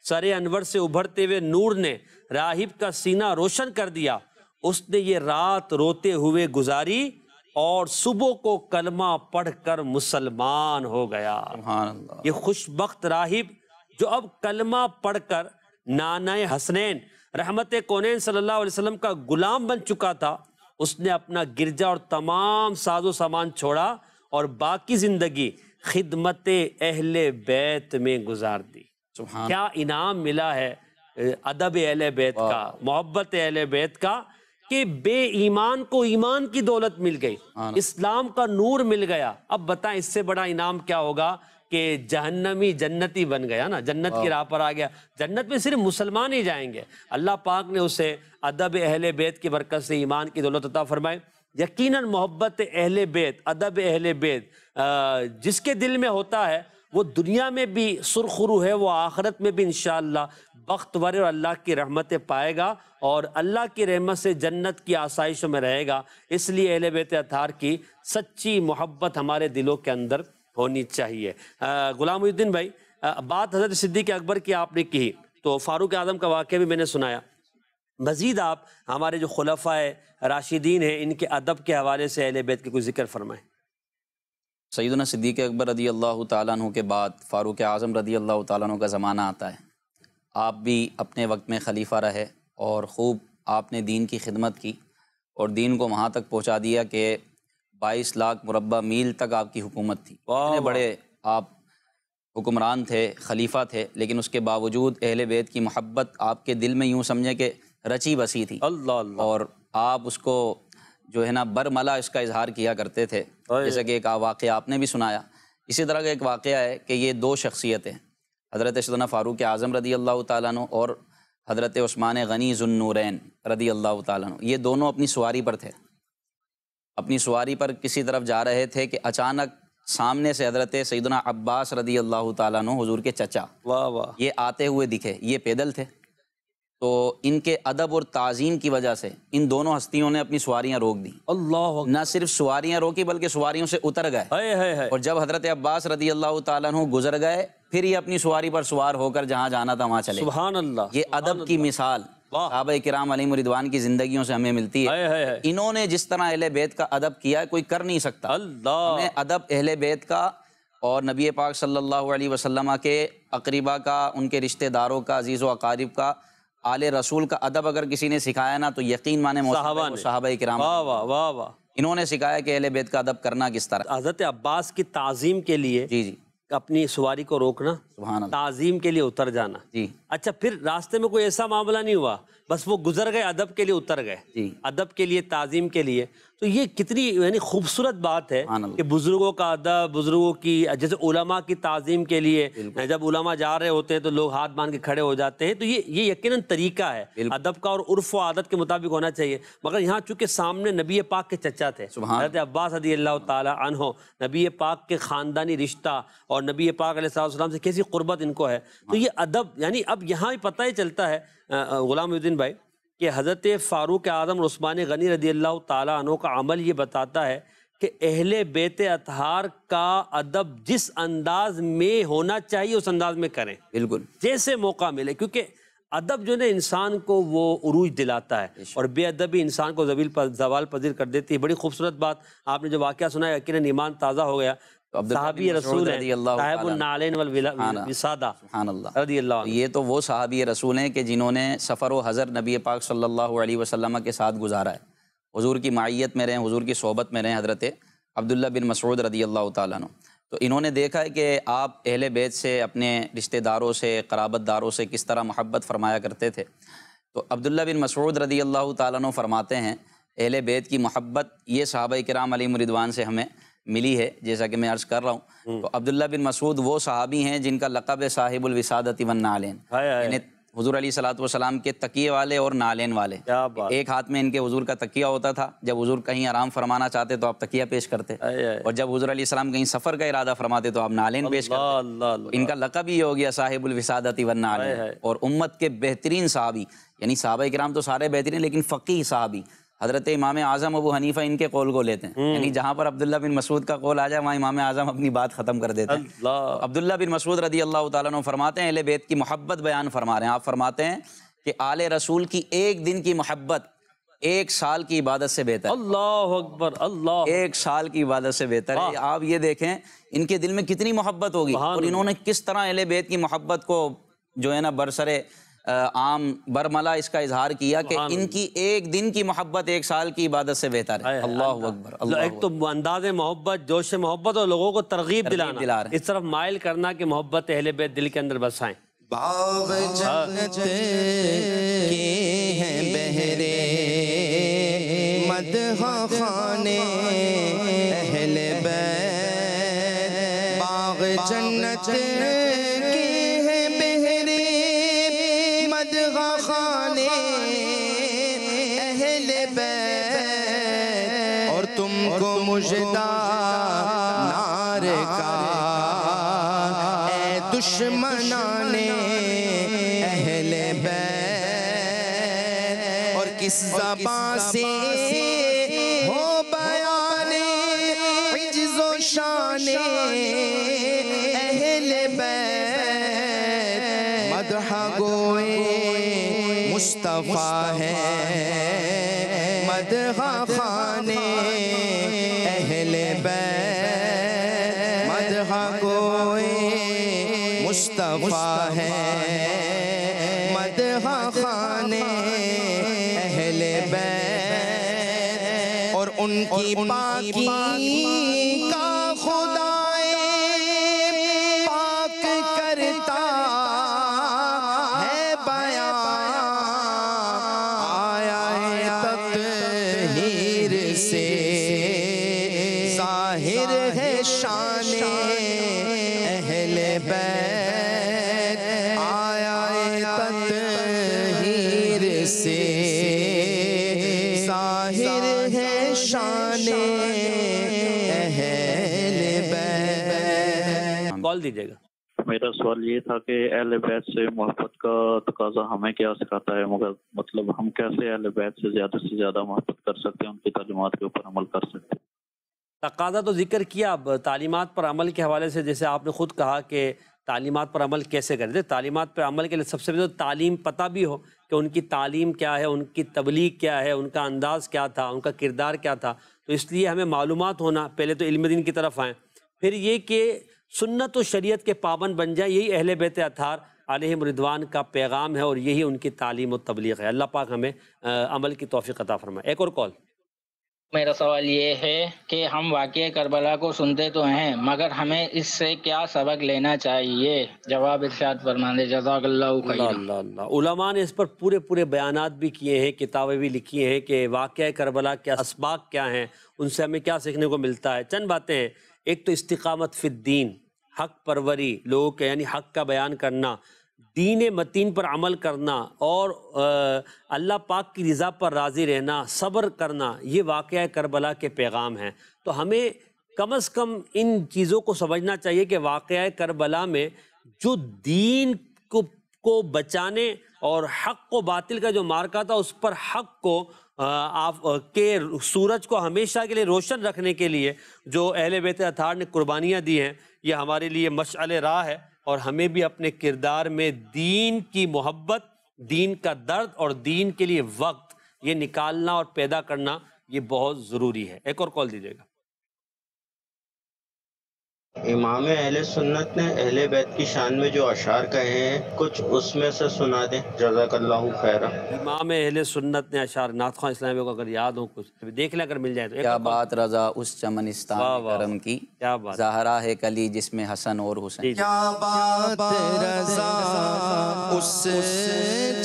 [SPEAKER 2] سر انور سے ابھرتے ہوئے نور نے راہب کا سینہ روشن کر دیا۔ اس نے یہ رات روتے ہوئے گزاری اور صبح کو کلمہ پڑھ کر مسلمان ہو گیا۔
[SPEAKER 4] سبحان اللہ۔
[SPEAKER 2] یہ خوش بخت راہب جو اب کلمہ پڑھ کر نانا حسنین رحمت کونین صلی اللہ علیہ وسلم کا غلام بن چکا تھا، اس نے اپنا گرجا اور تمام ساز و سامان چھوڑا اور باقی زندگی خدمت اہل بیت میں گزار دی۔
[SPEAKER 4] سبحان
[SPEAKER 2] کیا انعام ملا ہے ادب اہل بیت کا، محبت اہل بیت کا، کہ بے ایمان کو ایمان کی دولت مل گئی، اسلام کا نور مل گیا۔ اب بتائیں اس سے بڑا انعام کیا ہوگا کہ جہنمی جنتی بن گیا نا، جنت کی راہ پر آ گیا۔ جنت میں صرف مسلمان ہی جائیں گے۔ اللہ پاک نے اسے ادب اہل بیت کی برکت سے ایمان کی دولت عطا فرمائے۔ یقیناً محبت اہل بیت، ادب اہل بیت جس کے دل میں ہوتا ہے وہ دنیا میں بھی سرخرو ہے، وہ آخرت میں بھی انشاءاللہ بختور اور اللہ کی رحمتیں پائے گا اور اللہ کی رحمت سے جنت کی آسائشوں میں رہے گا۔ اس لیے اہل بیت اطہار کی سچی محبت ہمارے دلوں کے اندر ہونی چاہیے۔ غلام محی الدین بھائی، بات حضرت صدیق اکبر کی آپ نے کی تو فاروق اعظم کا واقعہ بھی میں نے سنایا، مزید آپ ہمارے جو خلفائے راشدین ہیں ان کے ادب کے حوالے سے اہل بیت کے کوئی ذکر فرمائیں۔
[SPEAKER 4] سیدنا صدیق اکبر رضی اللہ تعالیٰ عنہ کے بعد فاروق اعظم رضی اللہ تعالیٰ عنہ کا زمانہ آتا ہے۔ آپ بھی اپنے وقت میں خلیفہ رہے اور خوب آپ نے دین کی خدمت کی اور دین کو وہاں تک پہنچا دیا کہ 22 لاکھ مربع میل تک آپ کی حکومت تھی۔ اتنے بڑے آپ حکمران تھے، خلیفہ تھے، لیکن اس کے باوجود اہل بیت کی محبت آپ کے دل میں یوں سمجھے کہ رچی بسی تھی۔
[SPEAKER 2] اللہ
[SPEAKER 4] اور آپ اس کو جو ہے نا برملا اس کا اظہار کیا کرتے تھے، جیسا کہ ایک واقعہ آپ نے بھی سنایا۔ اسی طرح کا ایک واقعہ ہے کہ یہ دو شخصیتیں، حضرت سیدنا فاروق اعظم رضی اللہ تعالیٰ عنہ اور حضرت عثمان غنی ذو النورین رضی اللہ تعالیٰ عنہ، یہ دونوں اپنی سواری پر تھے۔ اپنی سواری پر کسی طرف جا رہے تھے کہ اچانک سامنے سے حضرت سیدنا عباس رضی اللہ تعالیٰ عنہ حضور کے چچا یہ آتے ہوئے دکھے۔ یہ پیدل تھے تو ان کے ادب اور تعظیم کی وجہ سے ان دونوں ہستیوں نے اپنی سواریاں روک دیں۔
[SPEAKER 2] اللہ،
[SPEAKER 4] نہ صرف سواریاں روکی بلکہ سواریوں سے اتر گئے، اور جب حضرت عباس رضی اللہ تعالیٰ عنہ گزر گئے پھر یہ اپنی سواری پر سوار ہو کر جہاں جانا تھا وہاں چلے۔
[SPEAKER 2] سبحان اللہ،
[SPEAKER 4] یہ ادب کی مثال صحابہ کرام علیہم رضوان کی زندگیوں سے ہمیں ملتی ہے۔ انہوں نے جس طرح اہل بیت کا ادب کیا کوئی کر نہیں سکتا۔ ہمیں ادب اہل بیت کا اور نبی پاک صلی اللہ علیہ وسلم کے اقربا کا، ان کے رشتہ داروں کا، عزیز و اقارب کا، آل رسول کا ادب اگر کسی نے سکھایا نا تو یقین مانے صحابہ کرام، انہوں نے سکھایا کہ اہل بیت کا ادب کرنا کس طرح۔
[SPEAKER 2] حضرت عباس کی تعظیم کے لیے
[SPEAKER 4] جی
[SPEAKER 2] اپنی سواری کو روکنا،
[SPEAKER 4] سبحان اللہ،
[SPEAKER 2] تعظیم کے لیے اتر جانا۔
[SPEAKER 4] جی
[SPEAKER 2] اچھا، پھر راستے میں کوئی ایسا معاملہ نہیں ہوا، بس وہ گزر گئے، ادب کے لیے اتر گئے،
[SPEAKER 4] جی،
[SPEAKER 2] ادب کے لیے، تعظیم کے لیے۔ تو یہ کتنی یعنی خوبصورت بات ہے کہ بزرگوں کا ادب، بزرگوں کی، جیسے علماء کی تعظیم کے لیے جب علماء جا رہے ہوتے ہیں تو لوگ ہاتھ باندھ کے کھڑے ہو جاتے ہیں۔ تو یہ یقیناً طریقہ ہے ادب کا اور عرف و عادت کے مطابق ہونا چاہیے۔ مگر یہاں چونکہ سامنے نبی پاک کے چچا تھے حضرت عباس رضی اللہ تعالیٰ عنہ، نبی پاک کے خاندانی رشتہ اور نبی پاک علیہ السلام سے کیسی قربت ان کو ہے، تو یہ ادب یعنی اب یہاں بھی پتہ ہی چلتا ہے غلام محی الدین بھائی کہ حضرت فاروق اعظم اور عثمان غنی رضی اللہ تعالیٰ عنہ کا عمل یہ بتاتا ہے کہ اہل بیت اطہار کا ادب جس انداز میں ہونا چاہیے اس انداز میں کریں، بالکل جیسے موقع ملے، کیونکہ ادب جو ہے انسان کو وہ عروج دلاتا ہے اور بے ادبی انسان کو زوال پذیر کر دیتی ہے۔ بڑی خوبصورت بات آپ نے جو واقعہ سنا ہے، یقیناً ایمان تازہ ہو گیا۔ صحابی رسول ہیں صاحب النعلین والوسادہ رضی اللہ عنہ،
[SPEAKER 4] یہ تو وہ صحابی رسول ہیں کہ جنہوں نے سفر و حضر نبی پاک صلی اللہ علیہ وسلم کے ساتھ گزارا ہے، حضور کی معیت میں رہیں، حضور کی صحبت میں رہیں، حضرت عبداللہ بن مسعود رضی اللہ تعالیٰ عنہ، تو انہوں نے دیکھا ہے کہ آپ اہل بیت سے، اپنے رشتہ داروں سے، قرابت داروں سے کس طرح محبت فرمایا کرتے تھے۔ تو عبداللہ بن مسعود رضی اللہ تعالیٰ عنہ فرماتے ہیں اہل بیت کی محبت یہ صحابہ کرام علیہم رضوان سے ہمیں ملی ہے، جیسا کہ میں عرض کر رہا ہوں۔ تو عبداللہ بن مسعود وہ صحابی ہیں جن کا لقب ہے صاحب الوسادۃ والنعلین، یعنی حضور علیہ الصلوۃ والسلام کے تکیے والے اور نالین والے۔ ایک ہاتھ میں ان کے حضور کا تکیہ ہوتا تھا، جب حضور کہیں آرام فرمانا چاہتے تو آپ تکیہ پیش کرتے، اور جب حضور علیہ السلام کہیں سفر کا ارادہ فرماتے تو آپ نالین پیش کرتے۔ ان کا لقب ہی ہو گیا صاحب الوسادۃ والنعلین۔ اور امت کے بہترین صحابی، یعنی صحابہ کرام تو سارے بہترین، لیکن فقیہ صحابی حضرت امام اعظم ابو حنیفہ ان کے قول کو لیتے ہیں، یعنی جہاں پر عبداللہ بن مسعود کا قول آ جائے وہاں امام اعظم اپنی بات ختم کر دیتے ہیں۔ عبداللہ بن مسعود رضی اللہ تعالیٰ عنہ فرماتے ہیں، اہل بیت کی محبت بیان فرما رہے ہیں، آپ فرماتے ہیں کہ آل رسول کی ایک دن کی محبت 1 سال کی عبادت سے بہتر ہے۔ اللہ اکبر، اللہ، 1 سال کی عبادت سے بہتر ہے۔ آپ یہ دیکھیں ان کے دل میں کتنی محبت ہوگی، اور انہوں نے کس طرح اہل بیت کی محبت کو جو ہے نا برسرے عام برملا اس کا اظہار کیا کہ ان کی ایک دن کی محبت 1 سال کی عبادت سے بہتر ہے۔ اللہ اکبر، اللہ
[SPEAKER 2] ایک تو انداز محبت، جوش محبت، اور لوگوں کو ترغیب دلانا، اس طرف مائل کرنا کہ محبت اہل بیت دل کے اندر بسائیں۔
[SPEAKER 3] باغ جنت کے ہیں بہرے مدح خانے اہل بیت، باغ جنت خانے اہل بیت، اور تم کو مژدہ نار کا اے دشمنان اہل بیت، اور کس زبان سے ہو بیان عجز و شان اہل بیت، مدح گوئے مصطفیٰ ہے مدح خانے اہل بیت، مدح کوئی مصطفیٰ ہے مدح خانے اہل بیت، اور ان کی پاکی کا خدائے پاک کرتا ظاہر ہے شان اہل بیت، آیا تطہیر سے ظاہر ہے شان اہل بیت۔
[SPEAKER 2] کال دیجیے گا۔
[SPEAKER 7] میرا سوال یہ تھا کہ اہل بیت سے محبت کا تقاضا ہمیں کیا سکھاتا ہے، مگر مطلب ہم کیسے اہل بیت سے زیادہ محبت کر سکتے ہیں، ان کی تعلیمات کے اوپر عمل کر سکتے ہیں؟
[SPEAKER 2] تقاضا تو ذکر کیا، اب تعلیمات پر عمل کے حوالے سے جیسے آپ نے خود کہا کہ تعلیمات پر عمل کیسے کریں، تعلیمات پر عمل کے لیے سب سے پہلے تو تعلیم پتہ بھی ہو کہ ان کی تعلیم کیا ہے، ان کی تبلیغ کیا ہے، ان کا انداز کیا تھا، ان کا کردار کیا تھا، تو اس لیے ہمیں معلومات ہونا، پہلے تو علم دین کی طرف آئیں، پھر یہ کہ سنت و شریعت کے پابند بن جائیں، یہی اہل بیت اطہار علیہم رضوان کا پیغام ہے، اور یہی ان کی تعلیم و تبلیغ ہے۔ اللہ پاک ہمیں عمل کی توفیق عطا فرمائے۔ ایک اور کال۔
[SPEAKER 8] میرا سوال یہ ہے کہ ہم واقعہ کربلا کو سنتے تو ہیں، مگر ہمیں اس سے کیا سبق لینا چاہیے؟ جواب ارشاد فرمائیں، جزاک اللہ خیرا۔
[SPEAKER 2] اللہ اللہ، علماء نے اس پر پورے بیانات بھی کیے ہیں، کتابیں بھی لکھی ہیں کہ واقعہ کربلا کے اسباق کیا ہیں، ان سے ہمیں کیا سیکھنے کو ملتا ہے۔ چند باتیں ہیں، ایک تو استقامت فی الدین، حق پروری، لوگوں کے یعنی حق کا بیان کرنا، دین متین پر عمل کرنا، اور اللہ پاک کی رضا پر راضی رہنا، صبر کرنا، یہ واقعہ کربلا کے پیغام ہیں۔ تو ہمیں کم از کم ان چیزوں کو سمجھنا چاہیے کہ واقعہ کربلا میں جو دین کو بچانے اور حق و باطل کا جو مارکا تھا، اس پر حق کو کے سورج کو ہمیشہ کے لیے روشن رکھنے کے لیے جو اہل بیت اطہار نے قربانیاں دی ہیں، یہ ہمارے لیے مشعل راہ ہے، اور ہمیں بھی اپنے کردار میں دین کی محبت، دین کا درد اور دین کے لیے وقت یہ نکالنا اور پیدا کرنا یہ بہت ضروری ہے۔ ایک اور کال دیجیے گا۔
[SPEAKER 9] امام اہل سنت نے اہل بیت کی شان میں جو اشعار کہے ہیں کچھ اس میں سے سنا دیں، جزاک اللہ خیرہ۔
[SPEAKER 2] امام اہل سنت نے اشعار نعت خواں اسلامیہ کو اگر یاد ہو کچھ دیکھ لیں اگر مل جائے تو۔
[SPEAKER 4] کیا بات رضا اس چمنستان کرم کی،
[SPEAKER 2] کیا بات،
[SPEAKER 4] زہرا ہے کلی جس میں حسن اور حسین۔
[SPEAKER 3] کیا بات رضا اس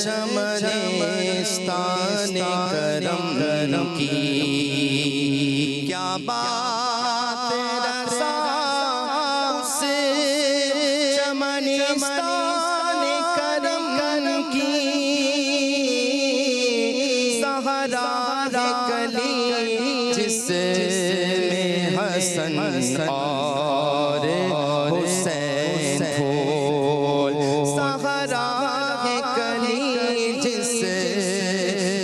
[SPEAKER 3] چمنستان کرم کی، کیا بات رضا اس چمنستان کرم کی، زہرا ہے کلی جس میں حسن اور حسین پھول، زہرا ہے کلی جس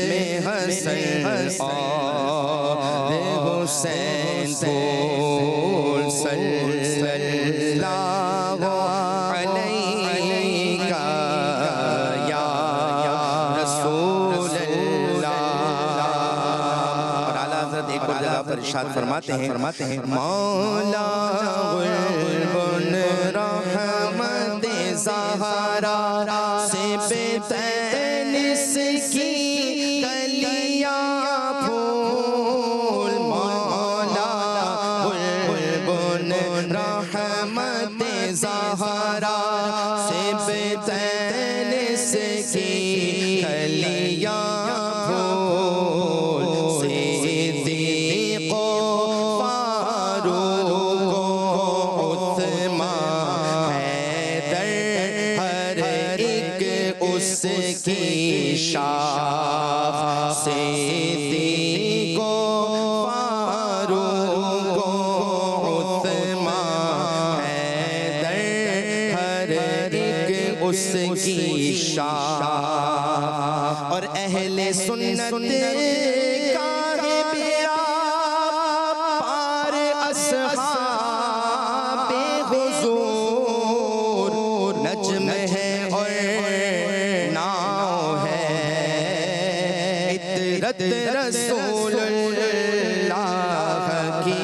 [SPEAKER 3] میں حسن اور حسین پھول، صلی اللہ علیہ یا رسول اللہ۔ اور اعلیٰ حضرت ایک اور جگہ پر ارشاد فرماتے ہیں مولا غلبن رحمت زہرا سے بتنس کی کلیاں پھول، مولا غلبن رحمت زہرا سے بتنس کی کلیاں پھول، صدیق و فاروق و عثمان حیدر ہر ایک اس کی شاخ، صدیق و فاروق و عثمان حیدر ہر ایک اس کی شاخ۔ اور اہل سنت کا ہے بیڑا پار اصحاب حضور، نجم ہے اور ناؤ ہے عطرت رسول اللہ کی۔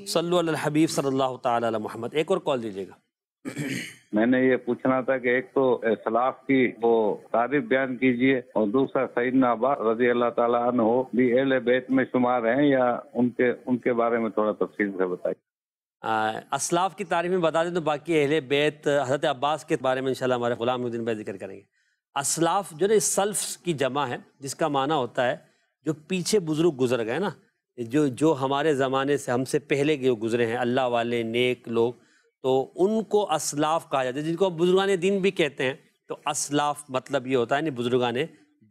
[SPEAKER 2] صلو علی الحبیب صلی اللہ تعالی علی محمد۔ ایک اور کال دیجیے گا۔
[SPEAKER 10] میں نے یہ پوچھنا تھا کہ ایک تو سلاف کی وہ تعریف بیان کیجئے، اور دوسرا سیدنا عباس رضی اللہ تعالیٰ عنہ بھی اہل بیت میں شمار ہیں یا ان کے بارے میں تھوڑا تفصیل سے بتائیے۔
[SPEAKER 2] اسلاف کی تعریف میں بتا دیں تو باقی اہل بیت حضرت عباس کے بارے میں انشاءاللہ ہمارے غلام محی الدین بھائی ذکر کریں گے۔ اسلاف جو ہے سلف کی جمع ہے، جس کا معنی ہوتا ہے جو پیچھے بزرگ گزر گئے نا، جو ہمارے زمانے سے ہم سے پہلے جو گزرے ہیں اللہ والے نیک لوگ، تو ان کو اسلاف کہا جاتا ہے، جن کو بزرگان دین بھی کہتے ہیں۔ تو اسلاف مطلب یہ ہوتا ہے بزرگان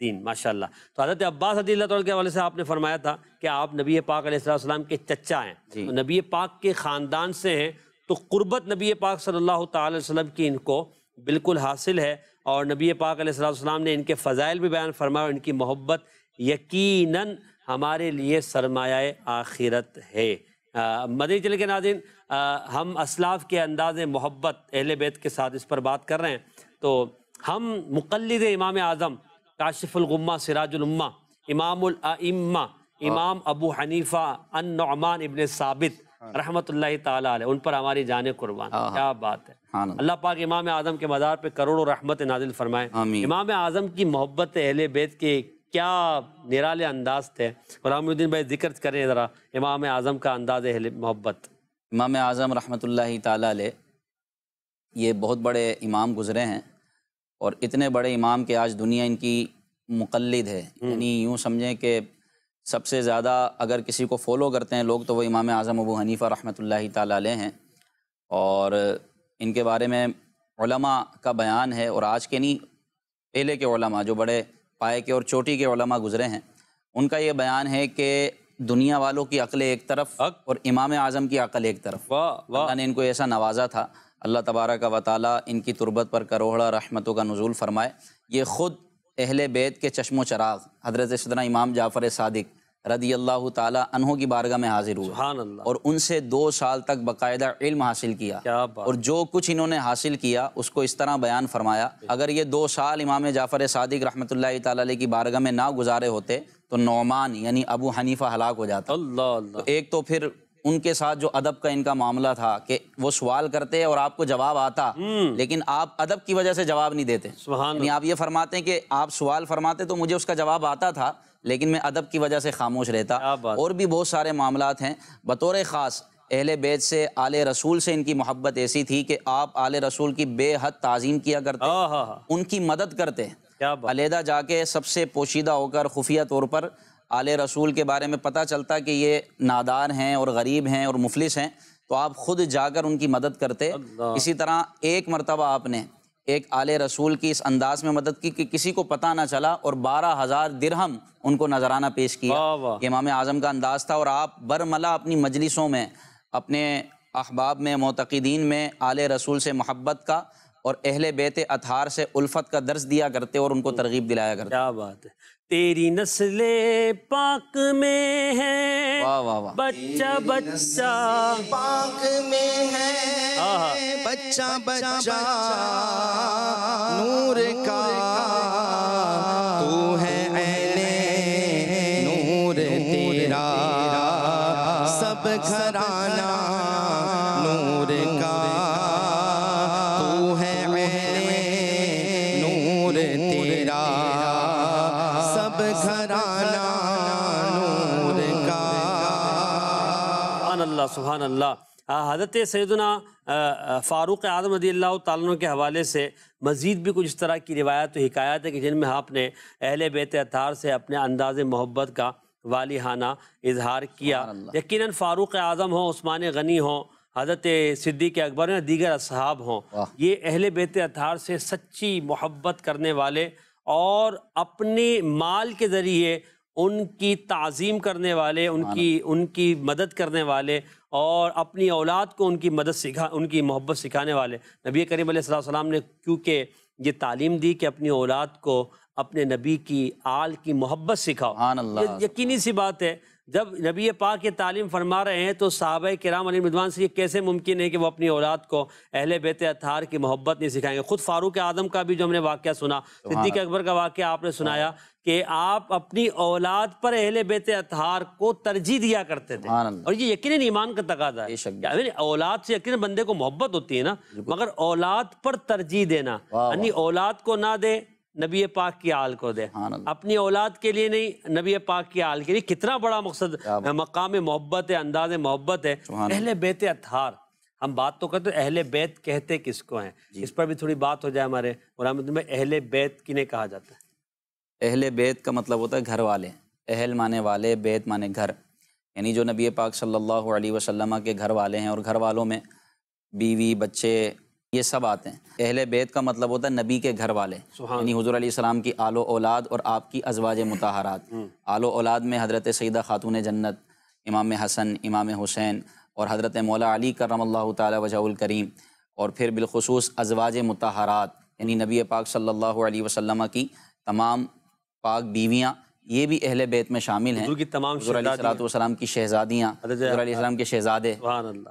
[SPEAKER 2] دین، ماشاءاللہ۔ تو حضرت عباس رضی اللہ تعالیٰ کے حوالے سے آپ نے فرمایا تھا کہ آپ نبی پاک علیہ السلام کے چچا ہیں، تو نبی پاک کے خاندان سے ہیں، تو قربت نبی پاک صلی اللہ تعالی وسلم کی ان کو بالکل حاصل ہے، اور نبی پاک علیہ السلام نے ان کے فضائل بھی بیان فرمایا، اور ان کی محبت یقیناً ہمارے لیے سرمایہ آخرت ہے۔ مدنی چینل کے ناظرین، ہم اسلاف کے انداز محبت اہل بیت کے ساتھ اس پر بات کر رہے ہیں، تو ہم مقلد امام اعظم کاشف الغمہ سراج الامہ امام الائمہ امام ابو حنیفہ النعمان ابن ثابت رحمۃ اللہ تعالی علیہ، ان پر ہماری جانیں قربان۔ کیا بات ہے، اللہ پاک امام اعظم کے مزار پہ کروڑوں رحمت نازل فرمائے۔ امام اعظم کی محبت اہل بیت کے کیا نرالے انداز تھے، غلام محی الدین بھائی ذکر کریں ذرا امام اعظم کا انداز اہل محبت۔
[SPEAKER 4] امام اعظم رحمۃ اللہ تعالیٰ علیہ یہ بہت بڑے امام گزرے ہیں، اور اتنے بڑے امام کہ آج دنیا ان کی مقلد ہے، یعنی یوں سمجھیں کہ سب سے زیادہ اگر کسی کو فالو کرتے ہیں لوگ تو وہ امام اعظم ابو حنیفہ رحمۃ اللہ تعالیٰ علیہ ہیں، اور ان کے بارے میں علماء کا بیان ہے، اور آج کے نہیں پہلے کے علماء جو بڑے پائے کے اور چوٹی کے علماء گزرے ہیں، ان کا یہ بیان ہے کہ دنیا والوں کی عقل ایک طرف اور امام اعظم کی عقل ایک طرف، اللہ نے ان کو ایسا نوازا تھا، اللہ تبارک و تعالیٰ ان کی تربت پر کروڑا رحمتوں کا نزول فرمائے۔ یہ خود اہل بیت کے چشم و چراغ حضرت سیدنا امام جعفر صادق رضی اللہ تعالیٰ عنہ کی بارگاہ میں حاضر ہوئے،
[SPEAKER 2] سبحان اللہ،
[SPEAKER 4] اور ان سے 2 سال تک باقاعدہ علم حاصل کیا، اور جو کچھ انہوں نے حاصل کیا اس کو اس طرح بیان فرمایا، اگر یہ 2 سال امام جعفر صادق رحمۃ اللہ تعالیٰ علیہ کی بارگاہ میں نہ گزارے ہوتے تو نعمان یعنی ابو حنیفہ ہلاک ہو جاتا۔
[SPEAKER 2] اللہ اللہ۔
[SPEAKER 4] تو ایک تو پھر ان کے ساتھ جو ادب کا ان کا معاملہ تھا کہ وہ سوال کرتے اور آپ کو جواب آتا، لیکن آپ ادب کی وجہ سے جواب نہیں دیتے۔
[SPEAKER 2] سبحان
[SPEAKER 4] یعنی آپ یہ فرماتے ہیں کہ آپ سوال فرماتے تو مجھے اس کا جواب آتا تھا، لیکن میں ادب کی وجہ سے خاموش رہتا۔ اور بھی بہت سارے معاملات ہیں۔ بطور خاص اہل بیت سے، آل رسول سے ان کی محبت ایسی تھی کہ آپ آل رسول کی بے حد تعظیم کیا کرتے، ان کی مدد کرتے، علیحدہ جا کے سب سے پوشیدہ ہو کر خفیہ طور پر آل رسول کے بارے میں پتہ چلتا کہ یہ نادار ہیں اور غریب ہیں اور مفلس ہیں، تو آپ خود جا کر ان کی مدد کرتے۔ اسی طرح ایک مرتبہ آپ نے ایک آل رسول کی اس انداز میں مدد کی کہ کسی کو پتہ نہ چلا، اور 12,000 درہم ان کو نذرانہ پیش کیا۔ یہ امام اعظم کا انداز تھا، اور آپ برملا اپنی مجلسوں میں اپنے احباب میں، معتقدین میں آل رسول سے محبت کا اور اہل بیت اطہار سے الفت کا درس دیا کرتے اور ان کو ترغیب دلایا کرتے۔
[SPEAKER 2] کیا بات ہے۔ تیری نسل پاک میں ہے
[SPEAKER 4] واہ واہ واہ،
[SPEAKER 2] بچہ بچہ
[SPEAKER 3] پاک میں ہے بچہ بچہ نور کا، تو ہے عین نور تیرا سب گھرانہ نور کا، تو ہے عین نور تیرا سب گھرانہ نور کا۔
[SPEAKER 2] سبحان اللہ سبحان اللہ۔ حضرت سیدنا فاروق اعظم رضی اللہ تعالیٰ عنہ کے حوالے سے مزید بھی کچھ اس طرح کی روایت و حکایات ہے کہ جن میں آپ نے اہل بیت اطہار سے اپنے انداز محبت کا والیحانہ اظہار کیا۔ یقیناً فاروق اعظم ہوں، عثمان غنی ہوں، حضرت صدیق اکبر یا دیگر اصحاب ہوں، یہ اہل بیت اطہار سے سچی محبت کرنے والے اور اپنے مال کے ذریعے ان کی تعظیم کرنے والے، ان کی مدد کرنے والے، اور اپنی اولاد کو ان کی محبت سکھانے والے۔ نبی کریم علیہ الصلوۃ والسلام نے کیونکہ یہ تعلیم دی کہ اپنی اولاد کو اپنے نبی کی آل کی محبت سکھاؤ، یہ یقینی سی بات ہے۔ جب نبی پاک یہ تعلیم فرما رہے ہیں تو صحابہ کرام علیہ رضوان سے یہ کیسے ممکن ہے کہ وہ اپنی اولاد کو اہل بیت اطہار کی محبت نہیں سکھائیں گے۔ خود فاروق اعظم کا بھی جو ہم نے واقعہ سنا، صدیق اکبر کا واقعہ آپ نے سنایا کہ آپ اپنی اولاد پر اہل بیت اطہار کو ترجیح دیا کرتے تھے، اور یہ یقیناً ایمان کا تقاضا ہے۔ اولاد سے یقیناً بندے کو محبت ہوتی ہے نا، مگر اولاد پر ترجیح دینا، یعنی اولاد کو نہ دے، نبی پاک کی آل کو دے، اپنی اولاد کے لیے نہیں، نبی پاک کی آل کے لیے۔ کتنا بڑا مقصد، مقام محبت ہے، انداز محبت ہے۔ اہل بیت اطہار، ہم بات تو کرتے ہیں اہل بیت کہتے کس کو ہیں، اس پر بھی تھوڑی بات ہو جائے ہمارے علماء میں۔ اہل بیت کنہیں کہا جاتا ہے؟
[SPEAKER 4] اہل بیت کا مطلب ہوتا ہے گھر والے۔ اہل مانے والے، بیت مانے گھر، یعنی جو نبی پاک صلی اللہ علیہ وسلم کے گھر والے ہیں، اور گھر والوں میں بیوی، بچے، یہ سب آتے ہیں۔ اہل بیت کا مطلب ہوتا ہے نبی کے گھر والے، یعنی حضور علیہ السلام کی آل و اولاد اور آپ کی ازواج مطہرات۔ آل و اولاد میں حضرت سیدہ خاتون جنت، امام حسن، امام حسین، اور حضرت مولا علی کرم اللہ تعالی وجہہ الکریم، اور پھر بالخصوص ازواج مطہرات یعنی نبی پاک صلی اللہ علیہ وسلم کی تمام پاک بیویاں، یہ بھی اہل بیت میں شامل ہیں۔ حضور علیہ السلام کی شہزادیاں، حضور علیہ السلام کے شہزادے،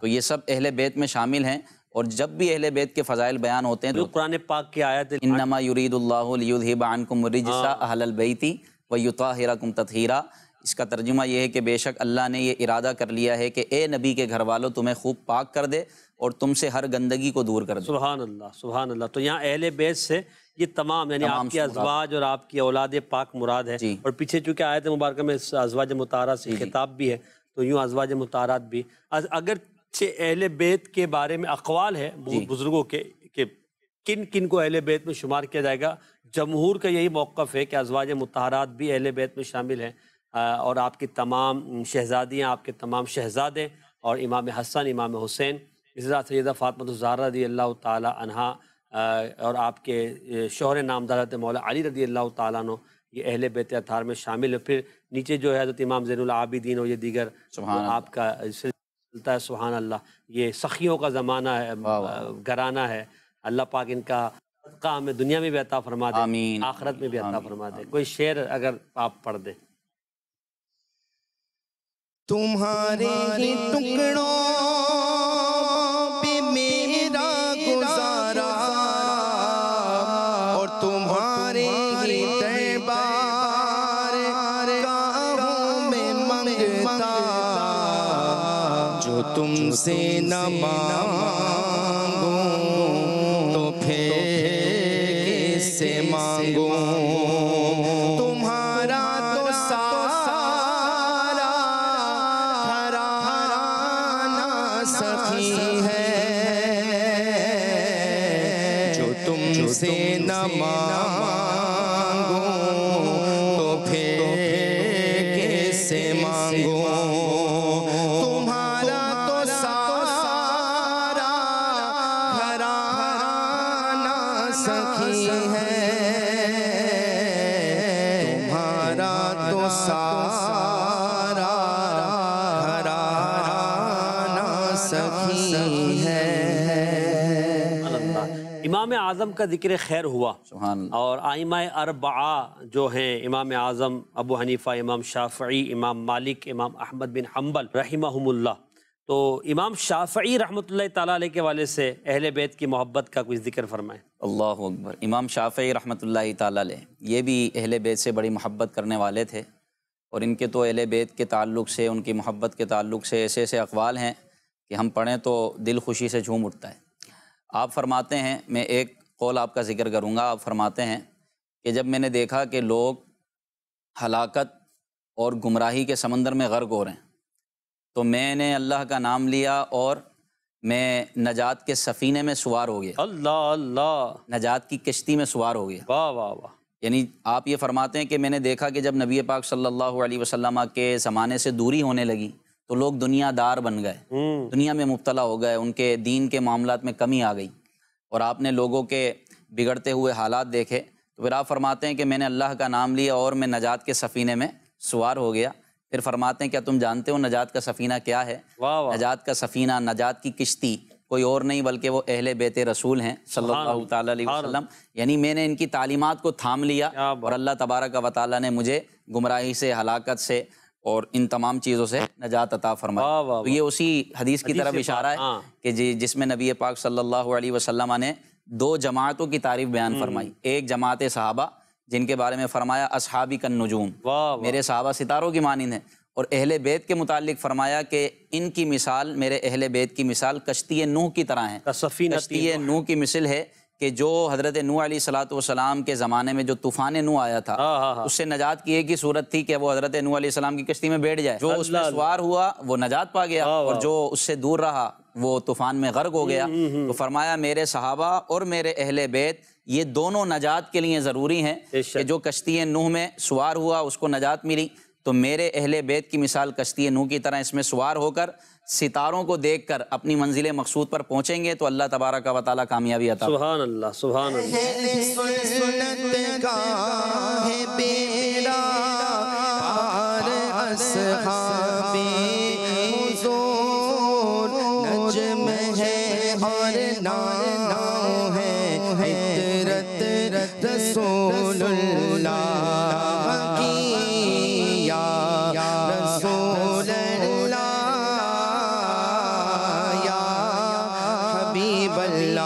[SPEAKER 4] تو یہ سب اہل بیت میں شامل ہیں۔ اور جب بھی اہل بیت کے فضائل بیان ہوتے ہیں تو
[SPEAKER 2] قرآن پاک کی آیت
[SPEAKER 4] انما یرید اللہ لیذھب عنکم الرجس اہل البیت ویطہرکم تطہیرا، اس کا ترجمہ یہ ہے کہ بے شک اللہ نے یہ ارادہ کر لیا ہے کہ اے نبی کے گھر والوں تمہیں خوب پاک کر دے اور تم سے ہر گندگی کو دور کر دے۔
[SPEAKER 2] سبحان اللہ سبحان اللہ۔ تو یہاں اہل بیت سے یہ تمام، یعنی آپ کی ازواج اور آپ کی اولاد پاک مراد ہے۔ اور پیچھے چونکہ آیت مبارکہ میں ازواج مطہرات سے خطاب بھی ہے، تو یوں ازواج مطہرات بھی، اگر اہل بیت کے بارے میں اقوال ہے بزرگوں کے کہ کن کن کو اہل بیت میں شمار کیا جائے گا، جمہور کا یہی موقف ہے کہ ازواج مطہرات بھی اہل بیت میں شامل ہیں، اور آپ کی تمام شہزادیاں، آپ کے تمام شہزادے، اور امام حسن، امام حسین، اسی طرح سیدہ فاطمہ الزہرا رضی اللہ تعالی عنہا، اور آپ کے شوہر نامدار حضرت مولا علی رضی اللہ تعالیٰ عنہ، یہ اہل بیت اطہار میں شامل ہے۔ پھر نیچے جو ہے حضرت امام زین العابدین اور یہ دیگر آپ کا چلتا ہے۔ سبحان اللہ، یہ سخیوں کا زمانہ ہے، گھرانہ ہے۔ اللہ پاک ان کا صدقہ ہمیں دنیا میں بھی عطا فرما دے، آخرت میں بھی عطا فرما دے۔ کوئی شعر اگر آپ پڑھ دیں۔
[SPEAKER 3] تمہارے ہی ٹکڑوں پہ میرا گزارا، اور تمہارے ہی دربار کا سے نہ مانگوں تو پھر کس سے مانگوں تمہارا تو سارا گھرانہ سخی ہے جو تم سے نہ مانگوں تو پھر کس سے مانگوں تمہارا تو سارا گھرانہ سخی ہے تمہارا تو سارا گھرانہ سخی ہے۔
[SPEAKER 2] امام اعظم کا ذکر خیر ہوا اور ائمہ اربعہ جو ہیں امام اعظم ابو حنیفہ، امام شافعی، امام مالک، امام احمد بن حنبل رحمہم اللہ، تو امام شافعی رحمۃ اللہ تعالیٰ علیہ کے والے سے اہل بیت کی محبت کا کوئی ذکر فرمائیں۔
[SPEAKER 4] اللہ اکبر۔ امام شافعی رحمۃ اللہ تعالیٰ علیہ یہ بھی اہل بیت سے بڑی محبت کرنے والے تھے، اور ان کے تو اہل بیت کے تعلق سے، ان کی محبت کے تعلق سے ایسے ایسے اقوال ہیں کہ ہم پڑھیں تو دل خوشی سے جھوم اٹھتا ہے۔ آپ فرماتے ہیں، میں ایک قول آپ کا ذکر کروں گا، آپ فرماتے ہیں کہ جب میں نے دیکھا کہ لوگ ہلاکت اور گمراہی کے سمندر میں غرق ہو رہے ہیں تو میں نے اللہ کا نام لیا اور میں نجات کے سفینے میں سوار ہو گیا۔
[SPEAKER 2] اللہ اللہ،
[SPEAKER 4] نجات کی کشتی میں سوار ہو گیا۔
[SPEAKER 2] واہ واہ واہ۔
[SPEAKER 4] یعنی آپ یہ فرماتے ہیں کہ میں نے دیکھا کہ جب نبی پاک صلی اللہ علیہ وسلم کے زمانے سے دوری ہونے لگی تو لوگ دنیا دار بن گئے، دنیا میں مبتلا ہو گئے، ان کے دین کے معاملات میں کمی آ گئی، اور آپ نے لوگوں کے بگڑتے ہوئے حالات دیکھے تو پھر آپ فرماتے ہیں کہ میں نے اللہ کا نام لیا اور میں نجات کے سفینے میں سوار ہو گیا۔ پھر فرماتے ہیں کیا تم جانتے ہو نجات کا سفینہ کیا ہے؟ نجات کا سفینہ، نجات کی کشتی کوئی اور نہیں بلکہ وہ اہل بیت رسول ہیں صلی اللہ تعالیٰ علیہ وسلم۔ یعنی میں نے ان کی تعلیمات کو تھام لیا اور اللہ تبارک و تعالیٰ نے مجھے گمراہی سے، ہلاکت سے اور ان تمام چیزوں سے نجات عطا فرمائی۔ تو یہ اسی حدیث کی طرف اشارہ ہے کہ جس میں نبی پاک صلی اللہ علیہ وسلم نے دو جماعتوں کی تعریف بیان فرمائی۔ ایک جماعت صحابہ جن کے بارے میں فرمایا اصحابی کالنجوم، میرے صحابہ ستاروں کی مانند ہیں، اور اہل بیت کے متعلق فرمایا کہ ان کی مثال، میرے اہل بیت کی مثال کشتی نوح کی طرح ہے۔ کشتی نوح کی مثل ہے کہ جو حضرت نوح علیہ السلام کے زمانے میں جو طوفان نوح آیا تھا اس سے نجات کی ایک ہی صورت تھی کہ وہ حضرت نوح علیہ السلام کی کشتی میں بیٹھ جائے، جو اس میں سوار ہوا وہ نجات پا گیا، اور جو اس سے دور رہا وہ طوفان میں غرق ہو گیا۔ تو فرمایا میرے صحابہ اور میرے اہل بیت یہ دونوں نجات کے لیے ضروری ہیں کہ جو کشتی نوح میں سوار ہوا اس کو نجات ملی، تو میرے اہل بیت کی مثال کشتی نوح کی طرح اس میں سوار ہو کر ستاروں کو دیکھ کر اپنی منزل مقصود پر پہنچیں گے تو اللہ تبارک و تعالیٰ کامیابی عطا۔
[SPEAKER 2] سبحان اللہ، سبحان اللہ۔
[SPEAKER 3] سنت کا ہے بیڑا پار اصحاب حضور، نجم ہے اور نام ہے عطرت رسول اللہ کی، یا رسول اللہ یا حبیب اللہ۔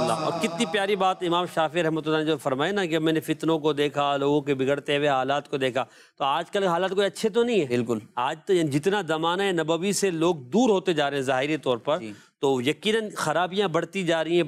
[SPEAKER 2] اور کتنی پیاری بات امام شافعی رحمۃ اللہ نے جو فرمائے نا کہ میں نے فتنوں کو دیکھا، لوگوں کے بگڑتے ہوئے حالات کو دیکھا، تو آج کل حالات کوئی اچھے تو نہیں ہے۔
[SPEAKER 4] بالکل،
[SPEAKER 2] آج تو جتنا زمانہ نبوی سے لوگ دور ہوتے جا رہے ہیں ظاہری طور پر، تو یقیناً خرابیاں بڑھتی جا رہی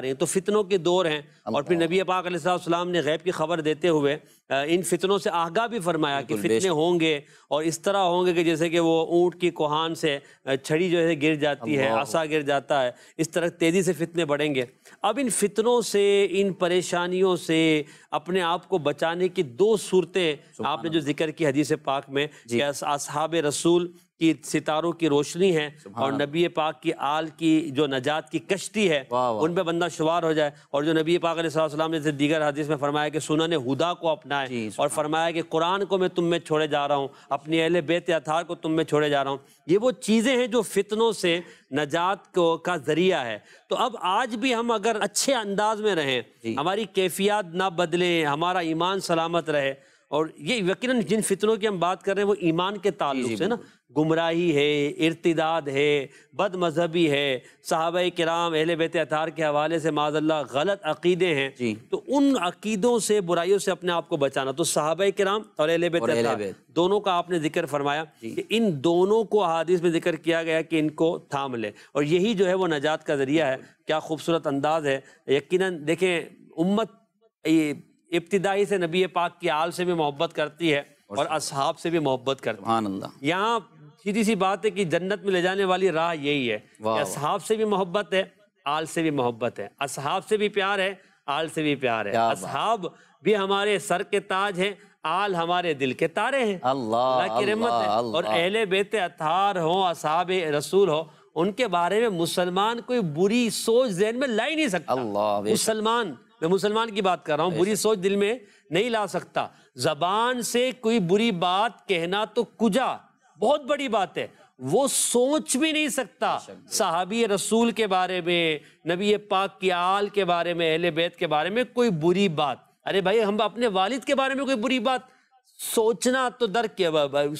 [SPEAKER 2] ہیں، تو فتنوں کے دور ہیں۔ اور پھر نبی پاک علیہ السلام نے غیب کی خبر دیتے ہوئے ان فتنوں سے آگاہ بھی فرمایا کہ فتنے ہوں گے اور اس طرح ہوں گے کہ جیسے کہ وہ اونٹ کی کوہان سے چھڑی جو ہے گر جاتی ہے، عصا گر جاتا ہے، اس طرح تیزی سے فتنے بڑھیں گے۔ اب ان فتنوں سے، ان پریشانیوں سے اپنے آپ کو بچانے کی دو صورتیں آپ نے جو ذکر کی حدیث پاک میں کہ اصحاب رسول کی ستاروں کی روشنی ہے اور نبی پاک کی آل کی جو نجات کی کشتی ہے ان پہ بندہ شمار ہو جائے، اور جو نبی پاک علیہ السلام نے دیگر حدیث میں فرمایا کہ سنن ہدا کو اپنائے، اور فرمایا کہ قرآن کو میں تم میں چھوڑے جا رہا ہوں، اپنی اہل بیت اطہار کو تم میں چھوڑے جا رہا ہوں۔ یہ وہ چیزیں ہیں جو فتنوں سے نجات کا ذریعہ ہے۔ تو اب آج بھی ہم اگر اچھے انداز میں رہیں، ہماری کیفیات نہ بدلیں، ہمارا ایمان سلامت رہے، اور یہ یقیناً جن فتنوں کی ہم بات کر رہے ہیں وہ ایمان کے تعلق سے نا، گمراہی ہے، ارتداد ہے، بد مذہبی ہے، صحابہ کرام اہل بیت اطہار کے حوالے سے معاذ اللہ غلط عقیدے ہیں، تو ان عقیدوں سے، برائیوں سے اپنے آپ کو بچانا. تو صحابہ کرام اور اہل بیت اطہار دونوں کا آپ نے ذکر فرمایا کہ ان دونوں کو احادیث میں ذکر کیا گیا کہ ان کو تھام لے، اور یہی جو ہے وہ نجات کا ذریعہ ہے. کیا خوبصورت انداز ہے. یقیناً دیکھیں امت ابتدائی سے نبی پاک کی آل سے بھی محبت کرتی ہے اور اصحاب سے بھی محبت کرتی ہے.
[SPEAKER 4] سبحان اللہ.
[SPEAKER 2] یہاں سیدھی سی بات ہے کہ جنت میں لے جانے والی راہ یہی ہے کہ اصحاب سے بھی محبت ہے، آل سے بھی محبت ہے. اصحاب سے بھی پیار ہے، آل سے بھی پیار ہے. اصحاب بھی ہمارے سر کے تاج ہیں، آل ہمارے دل کے تارے ہیں. اللہ کی رحمت ہے. اور اہل بیت اطہار ہوں، اصحاب رسول ہو، ان کے بارے میں مسلمان کوئی بری سوچ ذہن میں لا ہی نہیں سکتا. میں مسلمان کی بات کر رہا ہوں، بری سوچ دل میں نہیں لا سکتا. زبان سے کوئی بری بات کہنا تو کجا بہت بڑی بات ہے، وہ سوچ بھی نہیں سکتا. صحابی رسول کے بارے میں، نبی پاک کی آل کے بارے میں، اہل بیت کے بارے میں کوئی بری بات، ارے بھائی ہم اپنے والد کے بارے میں کوئی بری بات سوچنا تو درک کیا،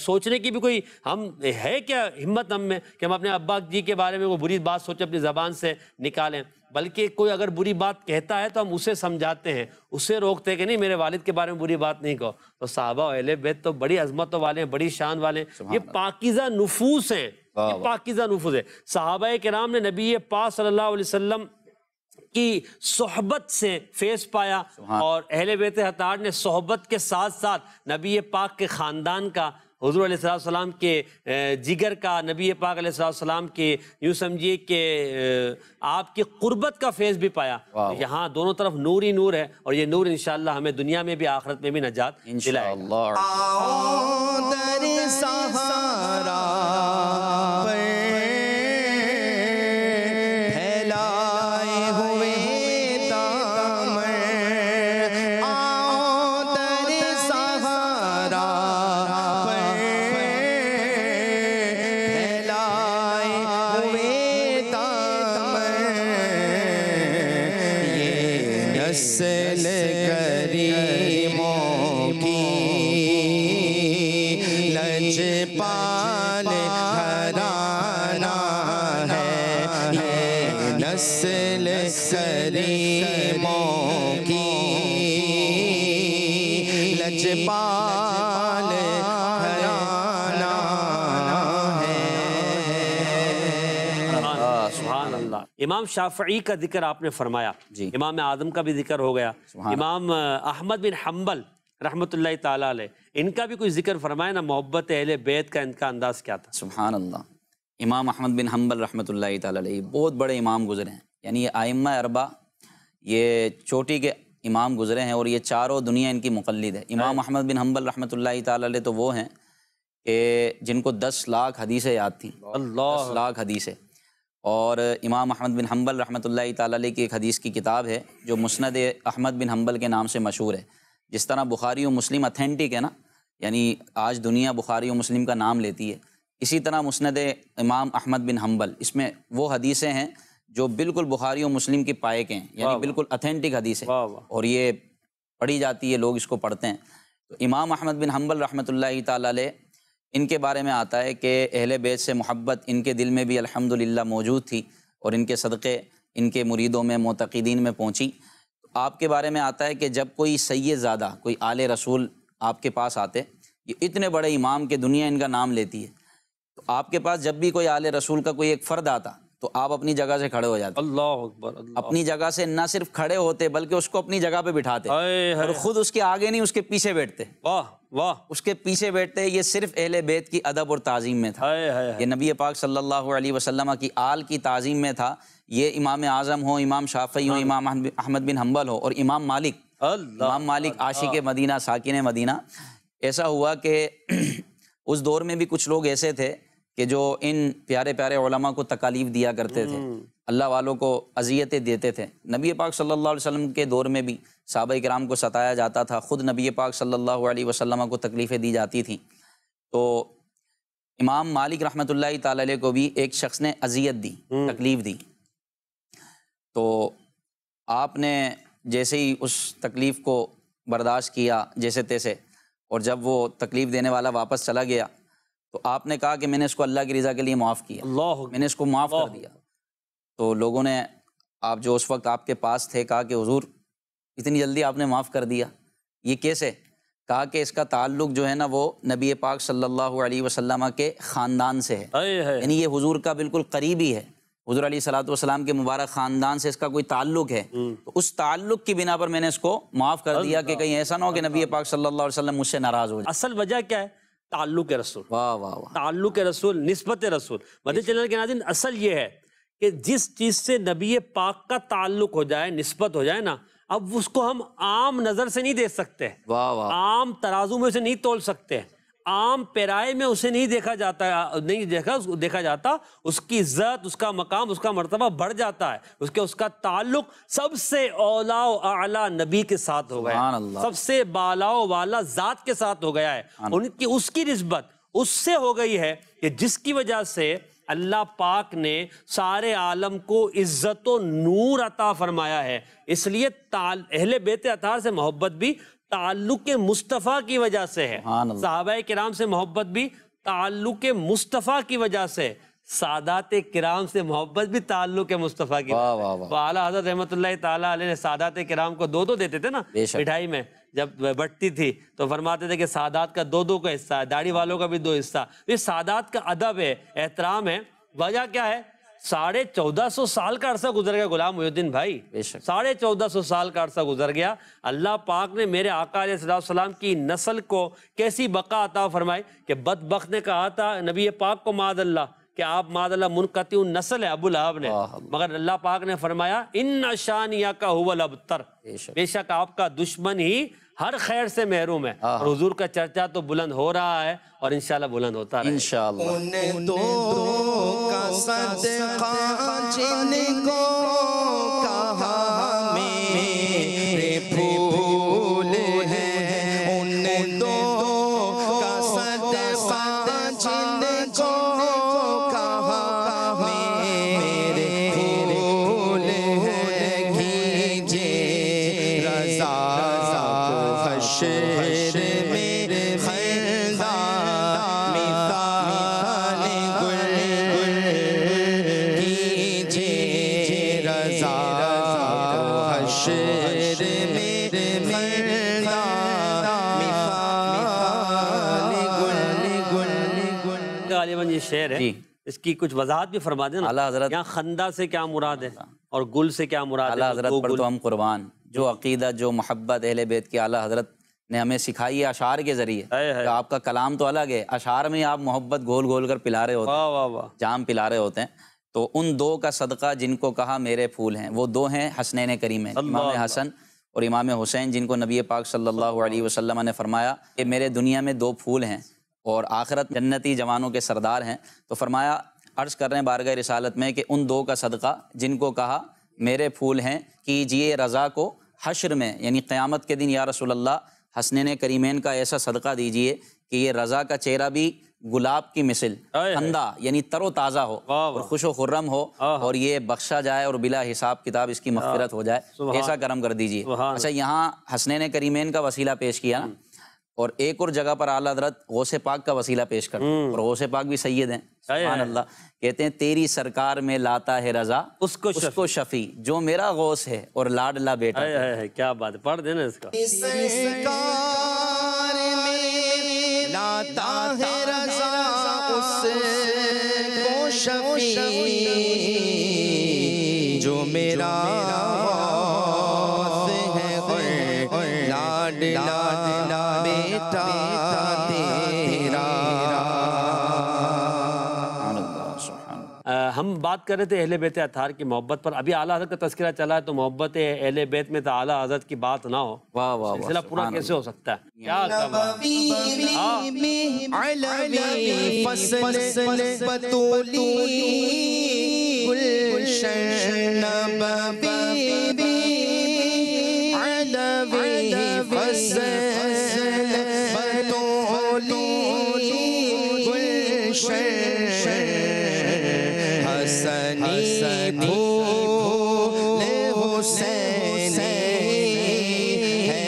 [SPEAKER 2] سوچنے کی بھی کوئی ہم ہے کیا ہمت ہم میں کہ ہم اپنے ابا جی کے بارے میں وہ بری بات سوچیں، اپنی زبان سے نکالیں. بلکہ کوئی اگر بری بات کہتا ہے تو ہم اسے سمجھاتے ہیں، اسے روکتے ہیں کہ نہیں میرے والد کے بارے میں بری بات نہیں کہو. تو صحابہ و اہل بیت تو بڑی عظمتوں والے ہیں، بڑی شان والے ہیں، یہ پاکیزہ نفوس ہیں، یہ پاکیزہ نفوس ہے. صحابہ کرام نے نبی پاک صلی اللہ علیہ وسلم کی صحبت سے فیض پایا، اور اہل بیت اطہار نے صحبت کے ساتھ ساتھ نبی پاک کے خاندان کا، حضور علیہ السلام کے جگر کا، نبی پاک علیہ السلام کے یوں سمجھیے کہ آپ کی قربت کا فیض بھی پایا. یہاں دونوں طرف نور ہی نور ہے، اور یہ نور انشاءاللہ ہمیں دنیا میں بھی آخرت میں بھی نجات دلائے گا.
[SPEAKER 3] نسل کریموں کی لجپال گھرانہ ہے، یہ نسل کریموں کی لجپال گھرانہ ہے.
[SPEAKER 2] سبحان اللہ. امام شافعی کا ذکر آپ نے فرمایا، امام اعظم کا بھی ذکر ہو گیا، امام احمد بن حنبل رحمۃ اللہ تعالیٰ علیہ، ان کا بھی کوئی ذکر فرمایا نا. محبت اہل بیت کا ان کا انداز کیا تھا؟
[SPEAKER 4] سبحان اللہ. امام احمد بن حنبل رحمۃ اللہ تعالیٰ علیہ بہت بڑے امام گزرے ہیں، یعنی یہ ائمہ اربعہ، یہ چوٹی کے امام گزرے ہیں، اور یہ چاروں دنیا ان کی مقلد ہے. امام احمد بن حنبل رحمۃ اللہ تعالیٰ علیہ تو وہ ہیں کہ جن کو 10 لاکھ حدیثیں یاد تھیں، 10 لاکھ حدیثیں. اور امام احمد بن حنبل رحمۃ اللہ تعالیٰ علیہ کی ایک حدیث کی کتاب ہے جو مسند احمد بن حنبل کے نام سے مشہور ہے. جس طرح بخاری و مسلم اتھینٹک ہے نا، یعنی آج دنیا بخاری و مسلم کا نام لیتی ہے، اسی طرح مسند امام احمد بن حنبل، اس میں وہ حدیثیں ہیں جو بالکل بخاری و مسلم کی پائے کے ہیں، یعنی بالکل اتھینٹک حدیثیں، اور یہ پڑھی جاتی ہے، لوگ اس کو پڑھتے ہیں. تو امام احمد بن حنبل رحمۃ اللہ تعالیٰ علیہ، ان کے بارے میں آتا ہے کہ اہل بیت سے محبت ان کے دل میں بھی الحمدللہ موجود تھی، اور ان کے صدقے ان کے مریدوں میں، معتقدین میں پہنچی. آپ کے بارے میں آتا ہے کہ جب کوئی سید زادہ، کوئی آل رسول آپ کے پاس آتے، یہ اتنے بڑے امام کے دنیا ان کا نام لیتی ہے، تو آپ کے پاس جب بھی کوئی آل رسول کا کوئی ایک فرد آتا تو آپ اپنی جگہ سے کھڑے ہو جاتے.
[SPEAKER 2] اللہ اکبر.
[SPEAKER 4] اپنی جگہ سے نہ صرف کھڑے ہوتے بلکہ اس کو اپنی جگہ پہ بٹھاتے، اور خود اس کے آگے نہیں، اس کے پیچھے بیٹھتے. واہ واہ. اس کے پیچھے بیٹھتے. یہ صرف اہل بیت کی ادب اور تعظیم میں تھا. یہ نبی پاک صلی اللہ علیہ وسلم کی آل کی تعظیم میں تھا. یہ امام اعظم ہو، امام شافعی ہو، امام احمد بن حنبل ہو، اور امام مالک. امام مالک عاشق مدینہ، ساکن مدینہ. ایسا ہوا کہ اس دور میں بھی کچھ لوگ ایسے تھے کہ جو ان پیارے پیارے علماء کو تکالیف دیا کرتے تھے، اللہ والوں کو اذیتیں دیتے تھے. نبی پاک صلی اللہ علیہ وسلم کے دور میں بھی صحابہ کرام کو ستایا جاتا تھا، خود نبی پاک صلی اللہ علیہ وسلم کو تکلیفیں دی جاتی تھیں. تو امام مالک رحمۃ اللہ تعالی علیہ کو بھی ایک شخص نے اذیت دی، تکلیف دی. تو آپ نے جیسے ہی اس تکلیف کو برداشت کیا جیسے تیسے، اور جب وہ تکلیف دینے والا واپس چلا گیا تو آپ نے کہا کہ میں نے اس کو اللہ کی رضا کے لیے معاف کیا، میں نے اس کو معاف کر دیا۔ تو لوگوں نے، آپ جو اس وقت آپ کے پاس تھے، کہا کہ حضور اتنی جلدی آپ نے معاف کر دیا، یہ کیسے؟ کہا کہ اس کا تعلق جو ہے نا وہ نبی پاک صلی اللہ علیہ وسلم کے خاندان سے ہے، یعنی یہ حضور کا بالکل قریبی ہے، حضور علیہ الصلوۃ والسلام کے مبارک خاندان سے اس کا کوئی تعلق ہے، تو اس تعلق کی بنا پر میں نے اس کو معاف کر دیا کہ کہیں ایسا نہ ہو کہ نبی پاک صلی اللہ علیہ وسلم مجھ سے ناراض ہو جائے۔
[SPEAKER 2] اصل وجہ کیا ہے؟ تعلق رسول،
[SPEAKER 4] واہ واہ واہ،
[SPEAKER 2] تعلق رسول، نسبت رسول۔ مدنی چینل کے ناظرین، اصل یہ ہے کہ جس چیز سے نبی پاک کا تعلق ہو جائے، نسبت ہو جائے نا، اب اس کو ہم عام نظر سے نہیں دیکھ سکتے،
[SPEAKER 4] واہ واہ،
[SPEAKER 2] عام ترازو میں اسے نہیں تول سکتے، عام پیرائے میں اسے نہیں دیکھا جاتا، اس کی عزت، اس کا مقام، اس کا مرتبہ بڑھ جاتا ہے، اس کا تعلق سب سے اولا و اعلیٰ نبی کے ساتھ ہو گیا ہے، سب سے بالا و والا ذات کے ساتھ ہو گیا ہے، اس کی نسبت اس سے ہو گئی ہے کہ جس کی وجہ سے اللہ پاک نے سارے عالم کو عزت و نور عطا فرمایا ہے۔ اس لیے اہل بیت اطہار سے محبت بھی تعلق مصطفیٰ کی وجہ سے ہے، صحابہ کرام سے محبت بھی تعلق مصطفیٰ کی وجہ سے، سادات کرام سے محبت بھی تعلق مصطفیٰ کی وجہ سے۔ اعلیٰ حضرت رحمۃ اللہ تعالیٰ علیہ نے سادات کرام کو دو دیتے تھے نا مٹھائی میں، جب بٹتی تھی تو فرماتے تھے کہ سادات کا دو کا حصہ ہے، داڑھی والوں کا بھی 2 حصہ۔ یہ سادات کا ادب ہے، احترام ہے۔ وجہ کیا ہے؟ 1450 سال کا عرصہ گزر گیا غلام محی الدین بھائی، 1450 سال کا عرصہ گزر گیا، اللہ پاک نے میرے آقا علیہ السلام کی نسل کو کیسی بقا عطا فرمائی کہ بدبخت نے کہا تھا نبی پاک کو معاذ اللہ کہ آپ معاذ اللہ منقطع نسل ہے، ابو لہب نے، مگر اللہ پاک نے فرمایا ان شانیک هو الابتر، بے شک آپ کا دشمن ہی ہر خیر سے محروم ہے۔ اور حضور کا چرچا تو بلند ہو رہا ہے اور انشاءاللہ بلند ہوتا رہے
[SPEAKER 4] انشاءاللہ۔
[SPEAKER 3] ان دو کا صدقہ جن کو کہا میرے پھول ہیں، ان دو کا صدقہ جن کو کہا میرے پھول ہیں، کیجئے رضا حشر میں خندہ مثال گل، کیجئے رضا حشر میں خندہ مثال گل۔
[SPEAKER 2] غالباً یہ شعر ہے، اس کی کچھ وضاحت بھی فرما دینا
[SPEAKER 4] اعلیٰ حضرت،
[SPEAKER 2] یہاں خندہ سے کیا مراد ہے اور گل سے کیا مراد ہے؟
[SPEAKER 4] اعلیٰ حضرت پر تو ہم قربان، جو عقیدہ، جو محبت اہل بیت کی اعلیٰ حضرت نے ہمیں سکھائی ہے اشعار کے ذریعے، کہ آپ کا کلام تو الگ ہے، اشعار میں آپ محبت گھول گھول کر پلا رہے ہوتے ہیں، جام پلا رہے ہوتے ہیں۔ تو ان دو کا صدقہ جن کو کہا میرے پھول ہیں، وہ دو ہیں حسنین کریم ہیں، امام حسن اور امام حسین، جن کو نبی پاک صلی اللہ علیہ وسلم نے فرمایا کہ میرے دنیا میں 2 پھول ہیں اور آخرت جنتی جوانوں کے سردار ہیں۔ تو فرمایا، عرض کر رہے ہیں بارگاہ رسالت میں کہ ان 2 کا صدقہ جن کو کہا میرے پھول ہیں، کیجئے رضا کو حشر میں، یعنی قیامت کے دن یا رسول اللہ حسنین کریمین کا ایسا صدقہ دیجئے کہ یہ رضا کا چہرہ بھی گلاب کی مثل خندہ، یعنی تر و تازہ ہو اور خوش و خرم ہو، اور یہ بخشا جائے اور بلا حساب کتاب اس کی مغفرت ہو جائے، ایسا کرم کر دیجئے۔ اچھا، یہاں حسنین کریمین کا وسیلہ پیش کیا نا، اور ایک اور جگہ پر اعلیٰ حضرت غوث پاک کا وسیلہ پیش کرتے ہیں، اور غوث پاک بھی سید ہیں، سبحان اللہ، کہتے ہیں تیری سرکار میں لاتا ہے رضا اس کو شفیع، جو میرا غوث ہے اور لاڈلا بیٹا۔
[SPEAKER 2] کیا بات ہے، پڑھ دینا اس کا۔
[SPEAKER 3] سرکار میں لاتا ہے رضا اس کو شفیع، جو میرا غوث ہے اور لاڈلا بیٹا تیرا۔
[SPEAKER 2] ہم بات کر رہے تھے اہل بیت اطہار کی محبت پر، ابھی اعلیٰ حضرت کا تذکرہ چلا ہے تو محبت اہل بیت میں تو اعلیٰ حضرت کی بات نہ ہو، سلسلہ پورا کیسے ہو سکتا ہے؟ کیا
[SPEAKER 3] علوی فصل بطولی گلشن نبوی، علوی فصل بطولی گلشن حسنی پھول حسینی ہے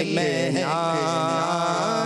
[SPEAKER 3] مہمان